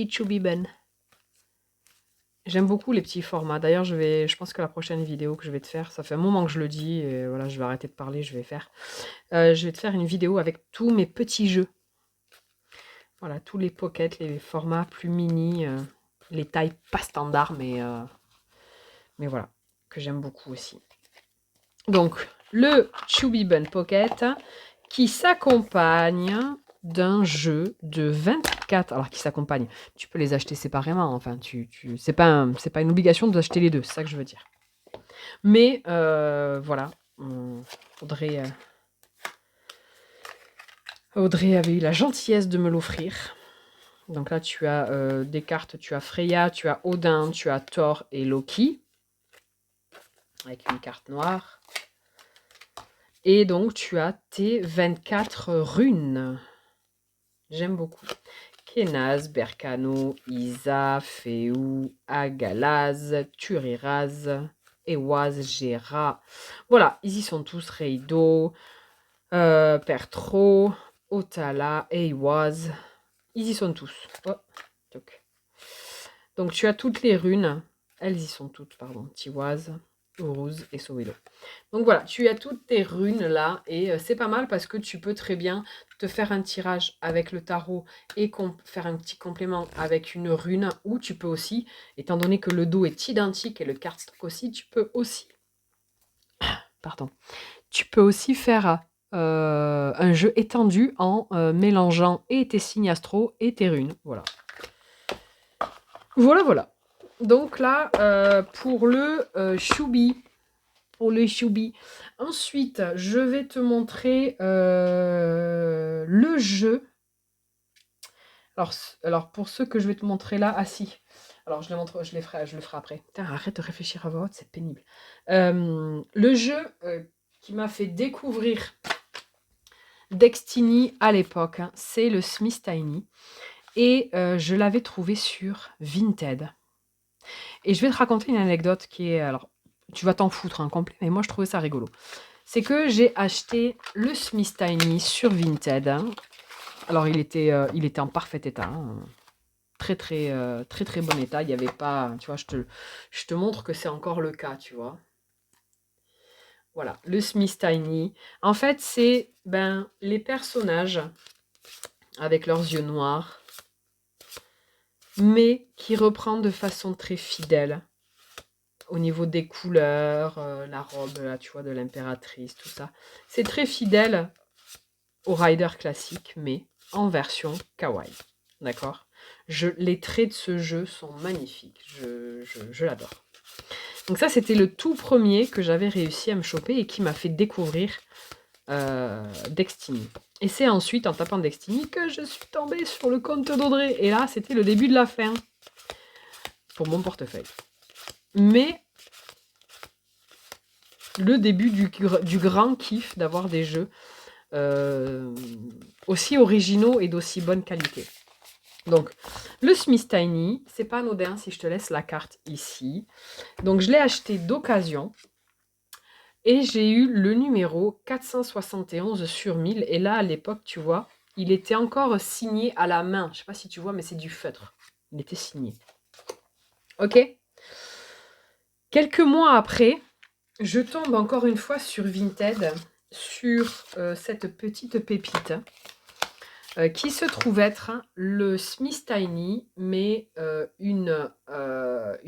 Chubibun. J'aime beaucoup les petits formats. D'ailleurs, je pense que la prochaine vidéo que je vais te faire, ça fait un moment que je le dis, et voilà, je vais arrêter de parler, je vais faire. Je vais te faire une vidéo avec tous mes petits jeux. Voilà, tous les pockets, les formats plus mini, les tailles pas standards, mais voilà, que j'aime beaucoup aussi. Donc, le Chubibun Pocket qui s'accompagne d'un jeu de 24... Alors, qui s'accompagne. Tu peux les acheter séparément. Enfin, c'est pas une obligation d'acheter les deux. C'est ça que je veux dire. Mais, voilà. Audrey avait eu la gentillesse de me l'offrir. Donc là, tu as des cartes. Tu as Freya, tu as Odin, tu as Thor et Loki. Avec une carte noire. Et donc, tu as tes 24 runes. J'aime beaucoup. Kenaz, Berkano, Isa, Féou, Agalaz, Turiraz, Ewaz, Gera. Voilà, ils y sont tous. Reido, Pertro, Otala, Ewaz. Ils y sont tous. Oh, donc tu as toutes les runes. Elles y sont toutes, pardon. Tiwaz, Uruz et Sowilo. Donc voilà, tu as toutes tes runes là et c'est pas mal parce que tu peux très bien te faire un tirage avec le tarot et faire un petit complément avec une rune, ou tu peux aussi, étant donné que le dos est identique et le cardstock aussi, tu peux aussi faire un jeu étendu en mélangeant et tes signes astro et tes runes. Voilà. Voilà. Donc là, pour le Choubi. Ensuite, je vais te montrer le jeu. Alors, pour ceux que je vais te montrer là, si. Alors, je le ferai après. Putain, arrête de réfléchir à voix haute, c'est pénible. Le jeu qui m'a fait découvrir Destiny à l'époque, hein, c'est le Smith Tiny. Et je l'avais trouvé sur Vinted. Et je vais te raconter une anecdote qui est... Alors, tu vas t'en foutre un complet, mais moi je trouvais ça rigolo. C'est que j'ai acheté le Smith Tiny sur Vinted. Hein. Alors il était en parfait état. Hein. très bon état. Il n'y avait pas, tu vois, je te montre que c'est encore le cas, tu vois. Voilà, le Smith Tiny. En fait, c'est les personnages avec leurs yeux noirs, mais qui reprend de façon très fidèle au niveau des couleurs, la robe, là, tu vois, de l'impératrice, tout ça. C'est très fidèle au Rider classique, mais en version kawaii. D'accord. Les traits de ce jeu sont magnifiques. Je l'adore. Donc ça, c'était le tout premier que j'avais réussi à me choper et qui m'a fait découvrir Destiny. Et c'est ensuite, en tapant Destiny, que je suis tombée sur le compte d'Audrey. Et là, c'était le début de la fin pour mon portefeuille. Mais le début du grand kiff d'avoir des jeux aussi originaux et d'aussi bonne qualité. Donc, le Smith Tiny, c'est pas anodin si je te laisse la carte ici. Donc, je l'ai acheté d'occasion. Et j'ai eu le numéro 471 sur 1000. Et là, à l'époque, tu vois, il était encore signé à la main. Je sais pas si tu vois, mais c'est du feutre. Il était signé. Ok. Quelques mois après, je tombe encore une fois sur Vinted, sur cette petite pépite qui se trouve être le Smith Tiny, mais une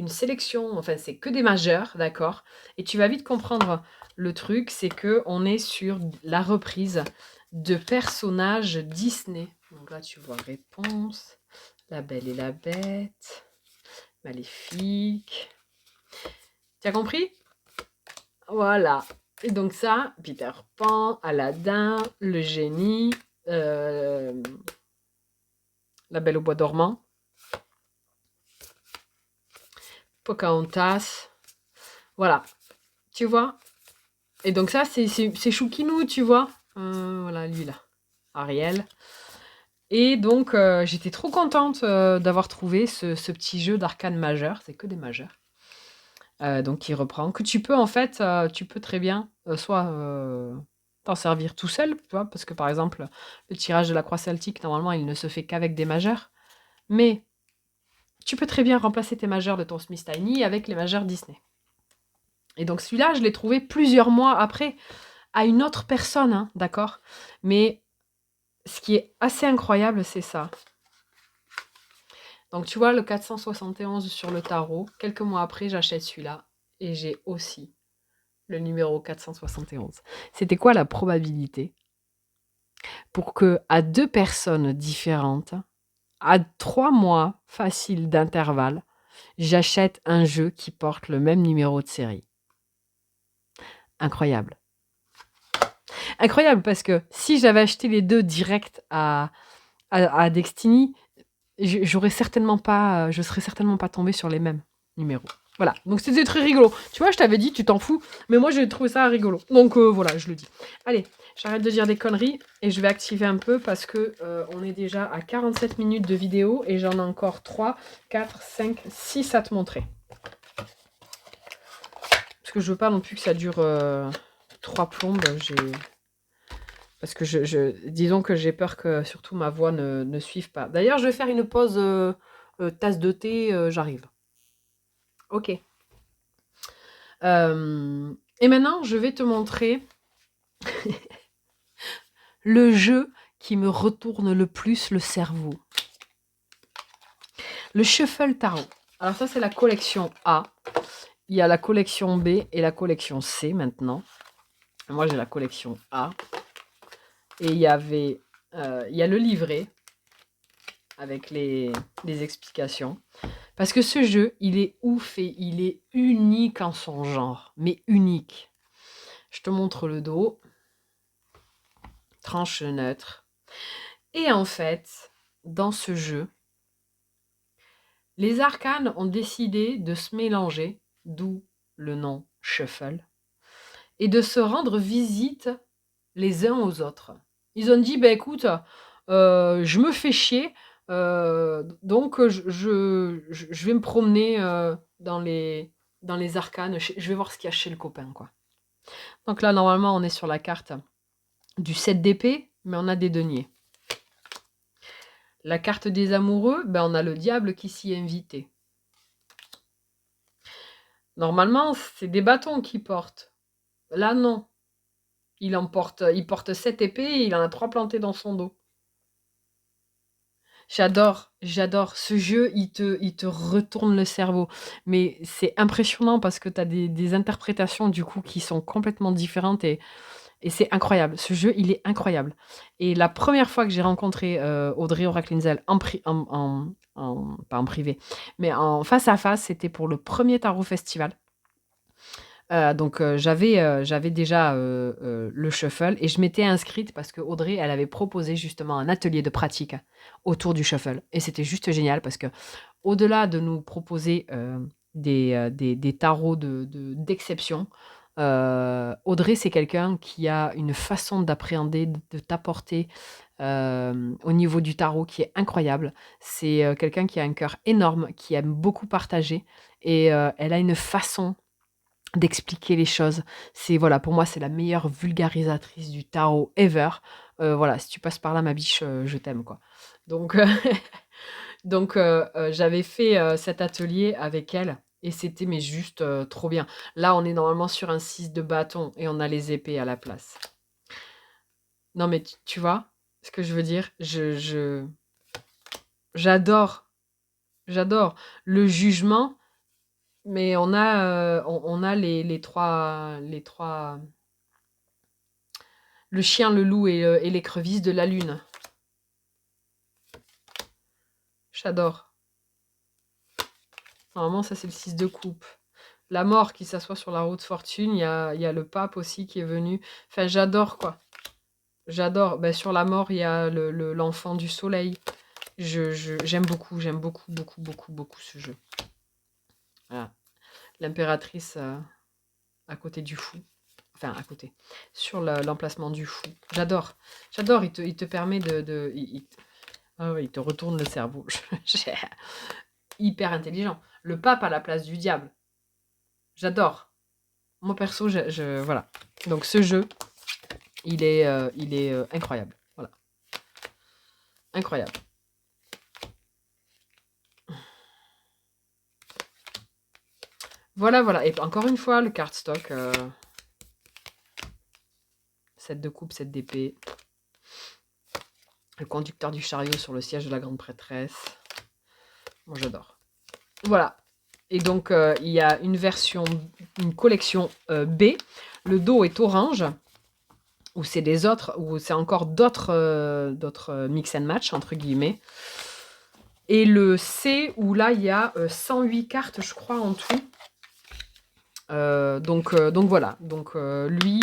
sélection, enfin c'est que des majeurs, d'accord. Et tu vas vite comprendre le truc, c'est que on est sur la reprise de personnages Disney. Donc là tu vois Réponse, La Belle et la Bête, Maléfique. Tu as compris? Voilà. Et donc ça, Peter Pan, Aladdin, le génie, La Belle au bois dormant, Pocahontas. Voilà. Tu vois? Et donc ça, c'est Choukinou, tu vois? Voilà, lui là. Ariel. Et donc, j'étais trop contente d'avoir trouvé ce petit jeu d'arcane majeur. C'est que des majeurs. Donc, qui reprend. Que tu peux, en fait, tu peux très bien soit t'en servir tout seul, tu vois, parce que par exemple, le tirage de la croix celtique, normalement, il ne se fait qu'avec des majeurs. Mais tu peux très bien remplacer tes majeurs de ton Smith Tiny avec les majeurs Disney. Et donc celui-là, je l'ai trouvé plusieurs mois après à une autre personne, hein, d'accord? Mais ce qui est assez incroyable, c'est ça. Donc tu vois, le 471 sur le tarot, quelques mois après, j'achète celui-là et j'ai aussi le numéro 471. C'était quoi la probabilité pour que à deux personnes différentes, à 3 mois faciles d'intervalle, j'achète un jeu qui porte le même numéro de série? Incroyable. Incroyable parce que si j'avais acheté les deux direct à Destiny, je serais certainement pas tombée sur les mêmes numéros. Voilà, donc c'était très rigolo. Tu vois, je t'avais dit, tu t'en fous, mais moi j'ai trouvé ça rigolo. Donc voilà, je le dis. Allez, j'arrête de dire des conneries et je vais activer un peu parce que on est déjà à 47 minutes de vidéo et j'en ai encore 3, 4, 5, 6 à te montrer. Parce que je veux pas non plus que ça dure 3 plombes. Parce que disons que j'ai peur que surtout ma voix ne suive pas. D'ailleurs, je vais faire une pause tasse de thé, j'arrive. Ok. Et maintenant, je vais te montrer le jeu qui me retourne le plus le cerveau. Le Shuffle Tarot. Alors ça, c'est la collection A. Il y a la collection B et la collection C maintenant. Moi, j'ai la collection A. Et il y a le livret avec les explications. Parce que ce jeu, il est ouf et il est unique en son genre. Mais unique. Je te montre le dos. Tranche neutre. Et en fait, dans ce jeu, les arcanes ont décidé de se mélanger, d'où le nom Shuffle, et de se rendre visite les uns aux autres. Ils ont dit, bah écoute, je me fais chier, donc je vais me promener dans les arcanes, je vais voir ce qu'il y a chez le copain, quoi. Donc là, normalement, on est sur la carte du 7 d'épée, mais on a des deniers. La carte des amoureux, ben on a le diable qui s'y est invité. Normalement, c'est des bâtons qu'il porte. Là, non. Il porte 7 épées et il en a 3 plantées dans son dos. J'adore. Ce jeu, il te retourne le cerveau. Mais c'est impressionnant parce que tu as des interprétations du coup qui sont complètement différentes et c'est incroyable. Ce jeu, il est incroyable. Et la première fois que j'ai rencontré Audrey Aura-Clinzel pas en privé, mais en face à face, c'était pour le premier Tarot Festival. Donc j'avais déjà le shuffle et je m'étais inscrite parce que Audrey, elle avait proposé justement un atelier de pratique autour du shuffle. Et c'était juste génial parce que au-delà de nous proposer des tarots d'exception, Audrey, c'est quelqu'un qui a une façon d'appréhender, de t'apporter au niveau du tarot qui est incroyable. C'est quelqu'un qui a un cœur énorme, qui aime beaucoup partager et elle a une façon d'expliquer les choses. C'est voilà, pour moi, c'est la meilleure vulgarisatrice du tarot ever. Voilà, si tu passes par là, ma biche, je t'aime, quoi. Donc, j'avais fait cet atelier avec elle et c'était mais juste trop bien. Là, on est normalement sur un 6 de bâton et on a les épées à la place. Non, mais tu vois ce que je veux dire? J'adore, j'adore le jugement, mais on a les trois le chien, le loup et l'écrevisse de la lune. J'adore. Normalement, ça, c'est le 6 de coupe. La mort qui s'assoit sur la roue de fortune. Il y a le pape aussi qui est venu. Enfin, j'adore, quoi. J'adore. Ben, sur la mort, il y a l'enfant du soleil. J'aime beaucoup ce jeu. Voilà. L'impératrice à côté du fou. Enfin, à côté. Sur l'emplacement du fou. J'adore. J'adore. Il te permet ah ouais, il te retourne le cerveau. Hyper intelligent. Le pape à la place du diable. J'adore. Moi perso, voilà. Donc ce jeu, il est incroyable. Voilà, incroyable. Voilà, voilà. Et encore une fois, le cardstock, 7 de coupe, 7 d'épée. Le conducteur du chariot sur le siège de la grande prêtresse. Moi, j'adore. Voilà. Et donc, il y a une collection B. Le dos est orange. Où c'est encore d'autres mix and match, entre guillemets. Et le C, où là, il y a 108 cartes, je crois, en tout. Donc voilà. Donc lui,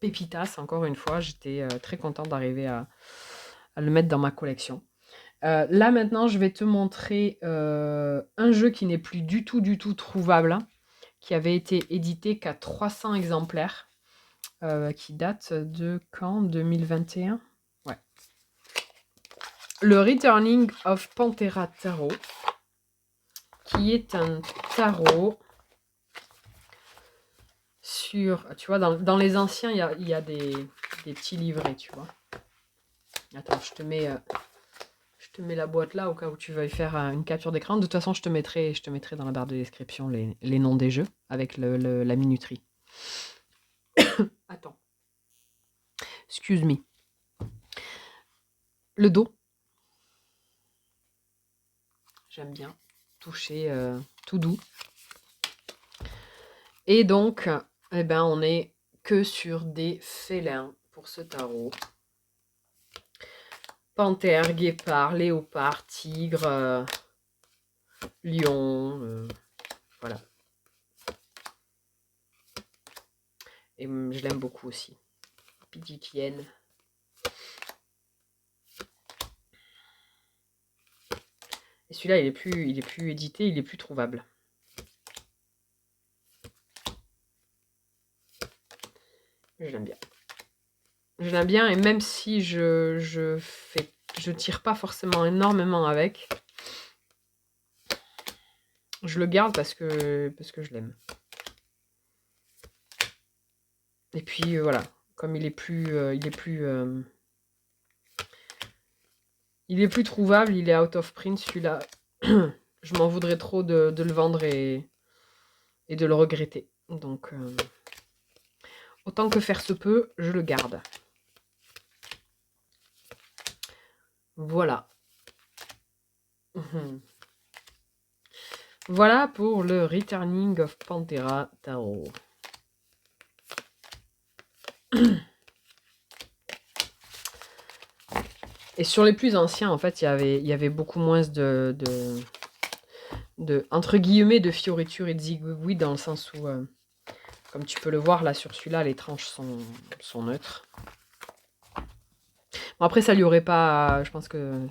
Pépitas, encore une fois, j'étais très contente d'arriver à le mettre dans ma collection. Là, maintenant, je vais te montrer un jeu qui n'est plus du tout trouvable, hein, qui avait été édité qu'à 300 exemplaires, qui date de quand? 2021? Ouais. Le Returning of Panthera Tarot, qui est un tarot sur... Tu vois, dans les anciens, il y a des petits livrets, tu vois. Attends, je te mets la boîte là au cas où tu veuilles faire une capture d'écran. De toute façon, je te mettrai dans la barre de description les noms des jeux avec la minuterie. Attends. Excuse me. Le dos. J'aime bien. Toucher tout doux. Et donc, eh ben, on est que sur des félins pour ce tarot. Panthère, guépard, léopard, tigre, lion, voilà. Et je l'aime beaucoup aussi. Pidgeotien. Et celui-là, il est plus édité, il est plus trouvable. Je l'aime bien. Je l'aime bien, et même si je tire pas forcément énormément avec, je le garde parce que je l'aime. Et puis voilà, comme il est plus Il est plus trouvable, il est out of print celui-là. Je m'en voudrais trop de le vendre et de le regretter. Donc, autant que faire se peut, je le garde. Voilà. Voilà pour le Returning of Panthera Tarot. Et sur les plus anciens, en fait, il y avait beaucoup moins de entre guillemets, de fioritures et de zigouigouis, dans le sens où, comme tu peux le voir, là, sur celui-là, les tranches sont neutres. Bon, après, ça lui aurait pas... Je pense que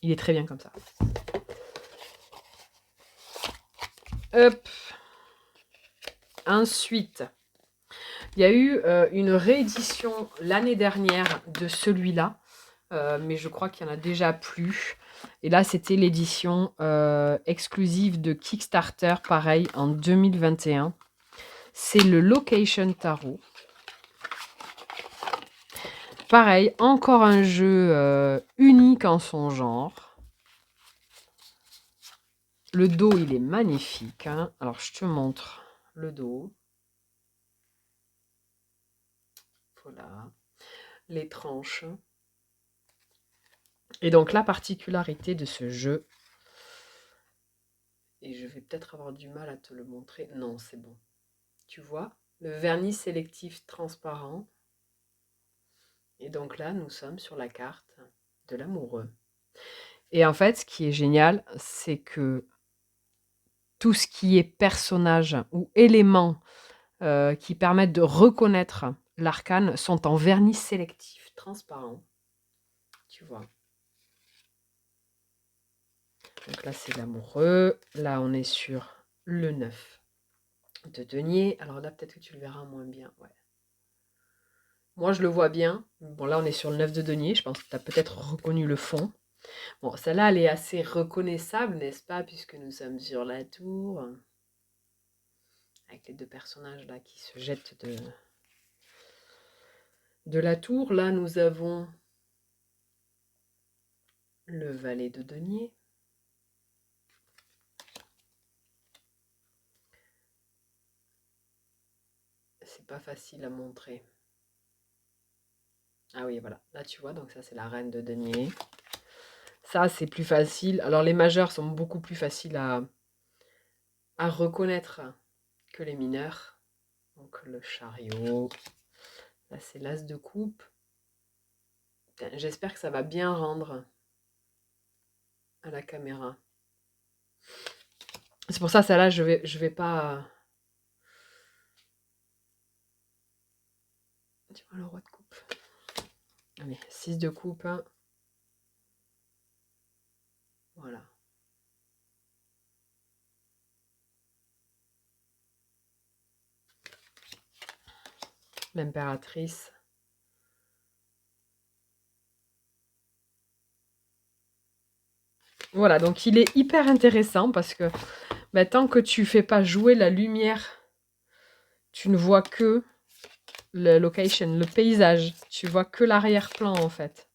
il est très bien comme ça. Hop. Ensuite, il y a eu une réédition l'année dernière de celui-là, mais je crois qu'il y en a déjà plus. Et là, c'était l'édition exclusive de Kickstarter, pareil, en 2021. C'est le Location Tarot. Pareil, encore un jeu unique en son genre. Le dos, il est magnifique, hein. Alors, je te montre le dos. Voilà. Les tranches. Et donc, la particularité de ce jeu, et je vais peut-être avoir du mal à te le montrer. Non, c'est bon. Tu vois, le vernis sélectif transparent. Et donc là, nous sommes sur la carte de l'amoureux. Et en fait, ce qui est génial, c'est que tout ce qui est personnage ou élément qui permettent de reconnaître l'arcane sont en vernis sélectif transparent. Tu vois. Donc là, c'est l'amoureux. Là, on est sur le 9 de denier. Alors là, peut-être que tu le verras moins bien. Ouais. Moi, je le vois bien. Bon, là, on est sur le 9 de denier. Je pense que tu as peut-être reconnu le fond. Bon, celle-là, elle est assez reconnaissable, n'est-ce pas, puisque nous sommes sur la tour. Avec les deux personnages là qui se jettent de la tour. Là, nous avons le valet de denier. C'est pas facile à montrer. Ah oui, voilà. Là, tu vois, donc ça, c'est la reine de denier. Ça, c'est plus facile. Alors, les majeurs sont beaucoup plus faciles à reconnaître que les mineurs. Donc, le chariot. Là, c'est l'as de coupe. J'espère que ça va bien rendre à la caméra. C'est pour ça, celle-là, je vais pas... Tu vois, le roi de coupe. Allez, 6 de coupe. Voilà. L'impératrice. Voilà, donc il est hyper intéressant parce que tant que tu fais pas jouer la lumière, tu ne vois que le location, le paysage. Tu vois que l'arrière-plan en fait.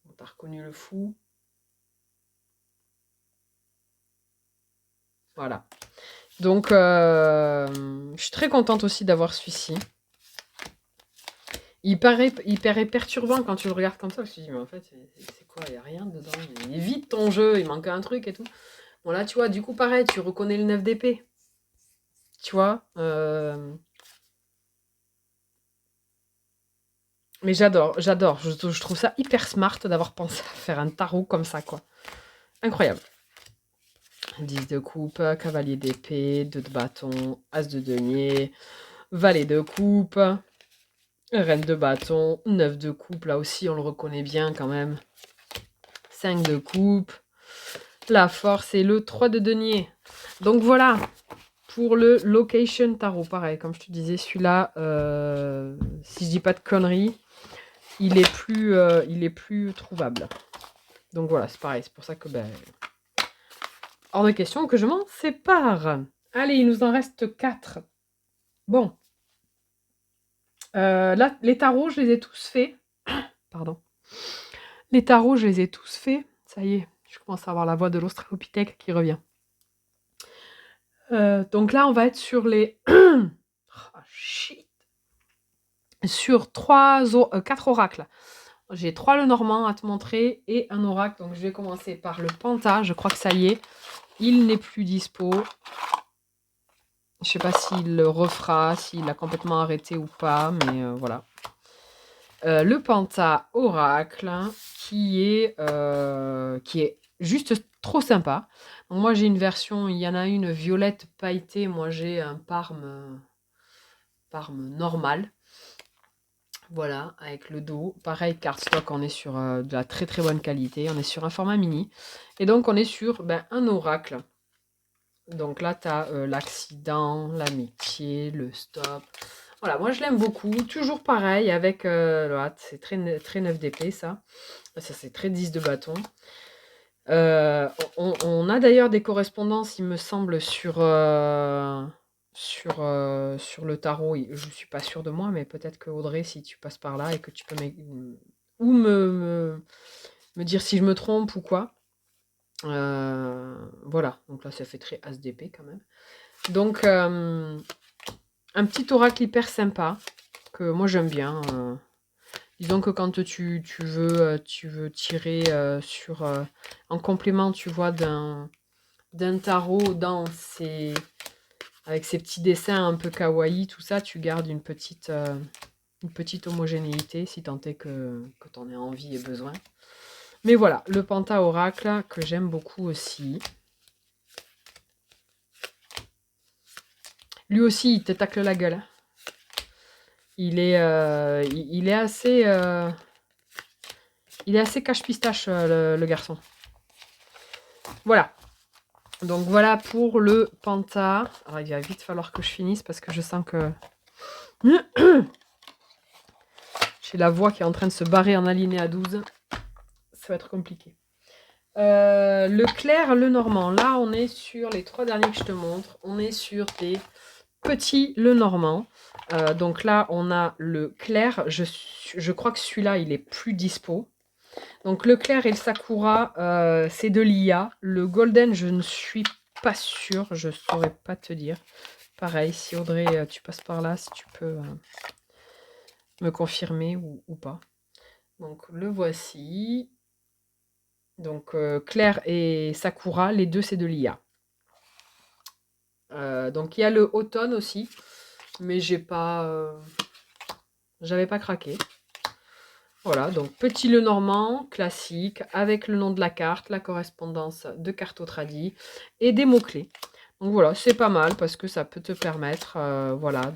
Bon, t'as reconnu le fou. Voilà. Donc, je suis très contente aussi d'avoir celui-ci. Il paraît perturbant quand tu le regardes comme ça. Je me suis dit, mais en fait, c'est quoi? Il n'y a rien dedans. Il est vide ton jeu, il manque un truc et tout. Bon, là, tu vois, du coup, pareil, tu reconnais le 9 d'épée. Tu vois Mais j'adore. Je trouve ça hyper smart d'avoir pensé à faire un tarot comme ça, quoi. Incroyable. 10 de coupe, cavalier d'épée, 2 de bâton, as de denier, valet de coupe, reine de bâton, 9 de coupe, là aussi on le reconnaît bien quand même. 5 de coupe, la force et le 3 de denier. Donc voilà, pour le Location Tarot, pareil, comme je te disais, celui-là, si je dis pas de conneries, il est plus trouvable. Donc voilà, c'est pareil, c'est pour ça que hors de question que je m'en sépare. Allez, il nous en reste 4. Bon. Là, les tarots, je les ai tous faits. Pardon. Les tarots, je les ai tous faits. Ça y est, je commence à avoir la voix de l'australopithèque qui revient. Donc là, on va être sur les... oh, shit. Sur 4 oracles. J'ai 3 Lenormand à te montrer et un oracle. Donc je vais commencer par le Panta. Je crois que ça y est. Il n'est plus dispo. Je sais pas s'il le refera, s'il a complètement arrêté ou pas, mais voilà. Le Panta Oracle, qui est juste trop sympa. Donc moi j'ai une version, il y en a une violette pailletée, moi j'ai un Parme normal. Voilà, avec le dos. Pareil, cardstock, on est sur de la très très bonne qualité. On est sur un format mini. Et donc on est sur un oracle. Donc là, tu as l'accident, l'amitié, le stop. Voilà, moi je l'aime beaucoup. Toujours pareil avec... c'est très, très 9 d'épée ça. Ça c'est très 10 de bâton. On a d'ailleurs des correspondances, il me semble, sur le tarot. Je suis pas sûre de moi, mais peut-être que Audrey, si tu passes par là et que tu peux ou me dire si je me trompe ou quoi. Voilà, donc là ça fait très as d'épée quand même. Donc un petit oracle hyper sympa que moi j'aime bien. Disons que quand tu veux tirer en complément, tu vois, d'un tarot avec ses petits dessins un peu kawaii, tout ça, tu gardes une petite homogénéité si tant est que tu en aies envie et besoin. Mais voilà, le Panta Oracle que j'aime beaucoup aussi. Lui aussi, il te tacle la gueule. Il est assez cache-pistache, le garçon. Voilà. Donc voilà pour le Panta. Alors il va vite falloir que je finisse parce que je sens que j'ai la voix qui est en train de se barrer en alinéa 12. Ça va être compliqué. Le clair, le normand. Là, on est sur les 3 derniers que je te montre. On est sur des petits le normand. Donc là, on a le clair. Je crois que celui-là, il est plus dispo. Donc le clair et le sakura, c'est de l'IA. Le golden, je ne suis pas sûre. Je ne saurais pas te dire. Pareil, si Audrey, tu passes par là, si tu peux me confirmer ou pas. Donc le voici. Donc Claire et Sakura, les deux c'est de l'IA. Donc il y a le automne aussi, mais j'avais pas craqué. Voilà, donc petit Lenormand, classique, avec le nom de la carte, la correspondance de Cartotradi et des mots-clés. Donc voilà, c'est pas mal parce que ça peut te permettre voilà,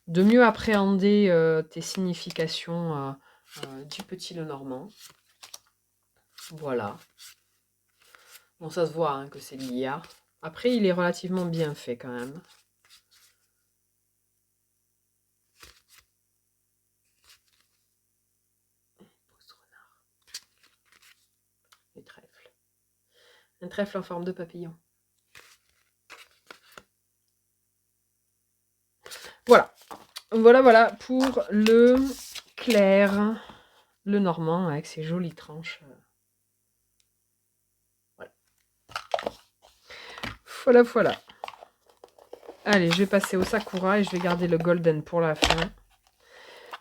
de mieux appréhender tes significations du petit Lenormand. Voilà. Bon, ça se voit hein, que c'est l'IA. Après, il est relativement bien fait quand même. Les trèfles. Un trèfle en forme de papillon. Voilà. Voilà pour le clair, le normand avec ses jolies tranches. Voilà. Allez, je vais passer au sakura et je vais garder le golden pour la fin.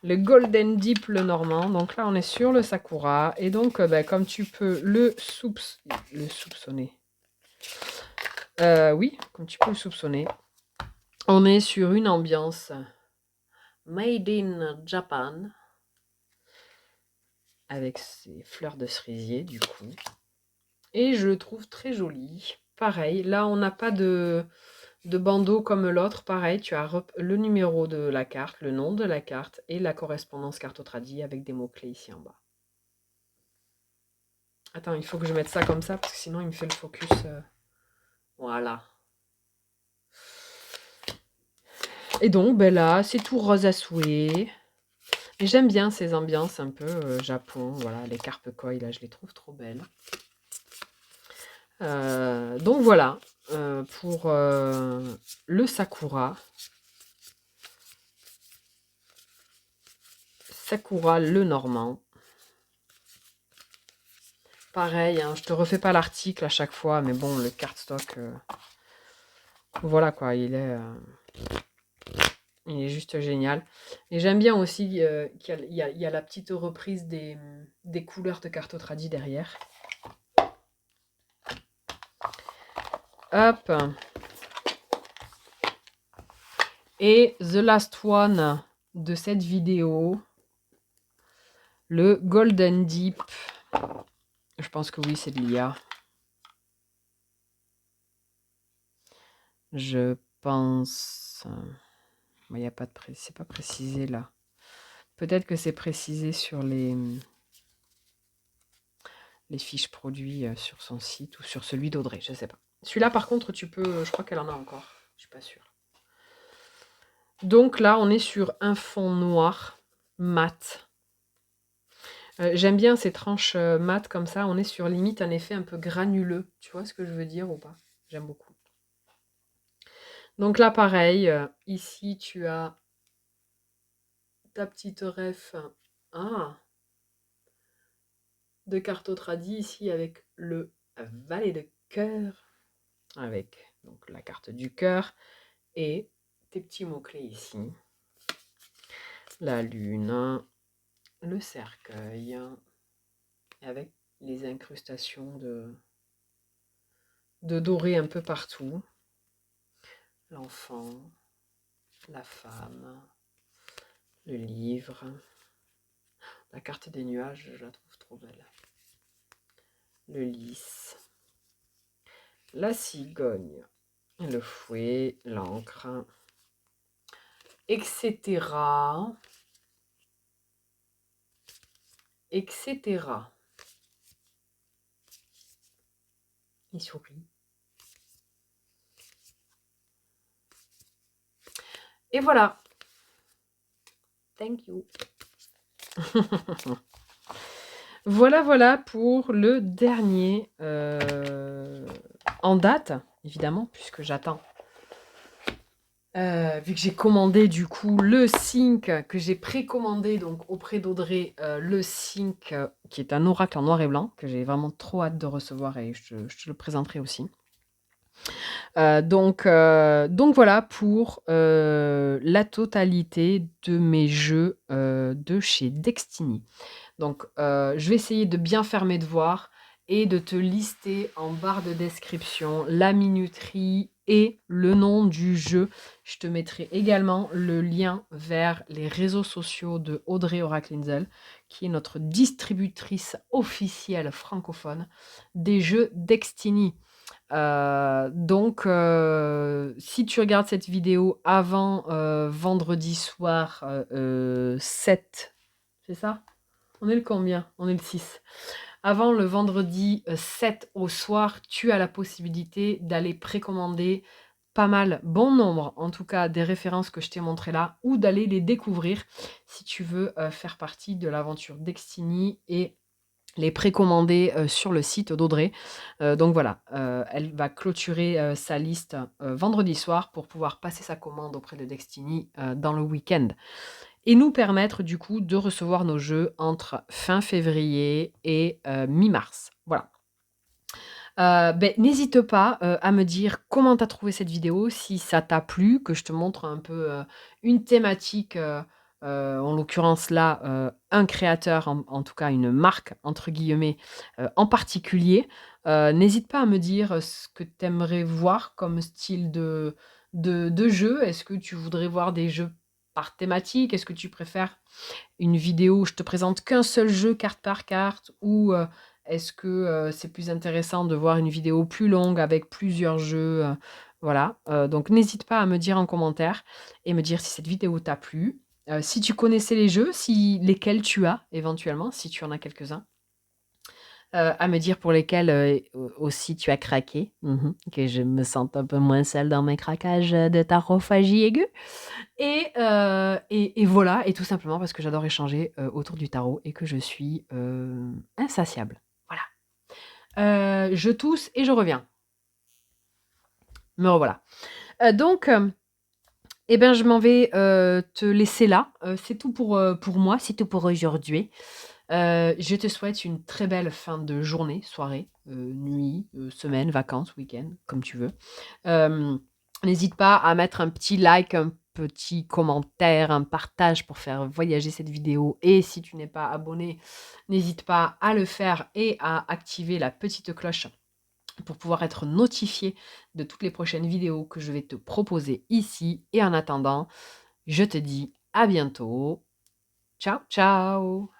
Le golden deep, le normand. Donc là, on est sur le sakura. Et donc, comme tu peux le soupçonner. Oui, comme tu peux le soupçonner. On est sur une ambiance Made in Japan. Avec ses fleurs de cerisier, du coup. Et je le trouve très joli. Pareil, là, on n'a pas de bandeau comme l'autre. Pareil, tu as le numéro de la carte, le nom de la carte et la correspondance Cartotradi avec des mots-clés ici en bas. Attends, il faut que je mette ça comme ça parce que sinon il me fait le focus. Voilà. Et donc, là, c'est tout rose à souhait. Et j'aime bien ces ambiances un peu Japon. Voilà, les carpe koi, là, je les trouve trop belles. Donc voilà, pour le sakura. Sakura le normand. Pareil, hein, je te refais pas l'article à chaque fois, mais bon, le cardstock, voilà quoi, il est juste génial. Et j'aime bien aussi qu'il y a la petite reprise des couleurs de Cartotradi derrière. Hop. Et the last one de cette vidéo, le Golden Deep. Je pense que oui, c'est de l'IA. Je pense... Il y a pas de c'est pas précisé là. Peut-être que c'est précisé sur les fiches produits sur son site ou sur celui d'Audrey, je sais pas. Celui-là, par contre, tu peux... Je crois qu'elle en a encore. Je suis pas sûre. Donc là, on est sur un fond noir, mat. J'aime bien ces tranches mat comme ça. On est sur limite un effet un peu granuleux. Tu vois ce que je veux dire ou pas? J'aime beaucoup. Donc là, pareil. Ici, tu as ta petite ref de Cartotradi ici avec le valet de cœur. Avec donc la carte du cœur et tes petits mots-clés ici. La lune, le cercueil, avec les incrustations de doré un peu partout. L'enfant, la femme, le livre. La carte des nuages, je la trouve trop belle. Le lys, la cigogne, le fouet, l'encre, etc. Etc. Il sourit. Et voilà. Thank you. Voilà pour le dernier en date, évidemment, puisque j'attends. Vu que j'ai commandé du coup le sync que j'ai précommandé donc auprès d'Audrey, le sync qui est un oracle en noir et blanc, que j'ai vraiment trop hâte de recevoir et je te le présenterai aussi. Donc voilà pour la totalité de mes jeux de chez Destiny. Donc je vais essayer de bien faire mes devoirs et de te lister en barre de description la minuterie et le nom du jeu. Je te mettrai également le lien vers les réseaux sociaux de Audrey Oracle-Inzel, qui est notre distributrice officielle francophone des jeux Destiny. Donc, si tu regardes cette vidéo avant vendredi soir 7, c'est ça? On est le combien? On est le 6. Avant le vendredi 7 au soir, tu as la possibilité d'aller précommander pas mal, bon nombre en tout cas, des références que je t'ai montrées là, ou d'aller les découvrir si tu veux faire partie de l'aventure Destiny et les précommander sur le site d'Audrey. Donc voilà, elle va clôturer sa liste vendredi soir pour pouvoir passer sa commande auprès de Destiny dans le week-end. Et nous permettre du coup de recevoir nos jeux entre fin février et mi-mars. Voilà. N'hésite pas à me dire comment tu as trouvé cette vidéo, si ça t'a plu, que je te montre un peu une thématique, en l'occurrence là, un créateur, en tout cas une marque, entre guillemets, en particulier. N'hésite pas à me dire ce que tu aimerais voir comme style de jeu. Est-ce que tu voudrais voir des jeux par thématique? Est-ce que tu préfères une vidéo où je te présente qu'un seul jeu carte par carte, ou est-ce que c'est plus intéressant de voir une vidéo plus longue avec plusieurs jeux? Voilà, donc n'hésite pas à me dire en commentaire et me dire si cette vidéo t'a plu, si tu connaissais les jeux, lesquels tu as éventuellement, si tu en as quelques-uns. À me dire pour lesquels aussi tu as craqué, que je me sente un peu moins seule dans mes craquages de tarophagie aiguë. Et voilà, et tout simplement parce que j'adore échanger autour du tarot et que je suis insatiable. Voilà. Je tousse et je reviens. Me revoilà. Donc, je m'en vais te laisser là. C'est tout pour moi, c'est tout pour aujourd'hui. Je te souhaite une très belle fin de journée, soirée, nuit, semaine, vacances, week-end, comme tu veux. N'hésite pas à mettre un petit like, un petit commentaire, un partage pour faire voyager cette vidéo. Et si tu n'es pas abonné, n'hésite pas à le faire et à activer la petite cloche pour pouvoir être notifié de toutes les prochaines vidéos que je vais te proposer ici. Et en attendant, je te dis à bientôt. Ciao, ciao!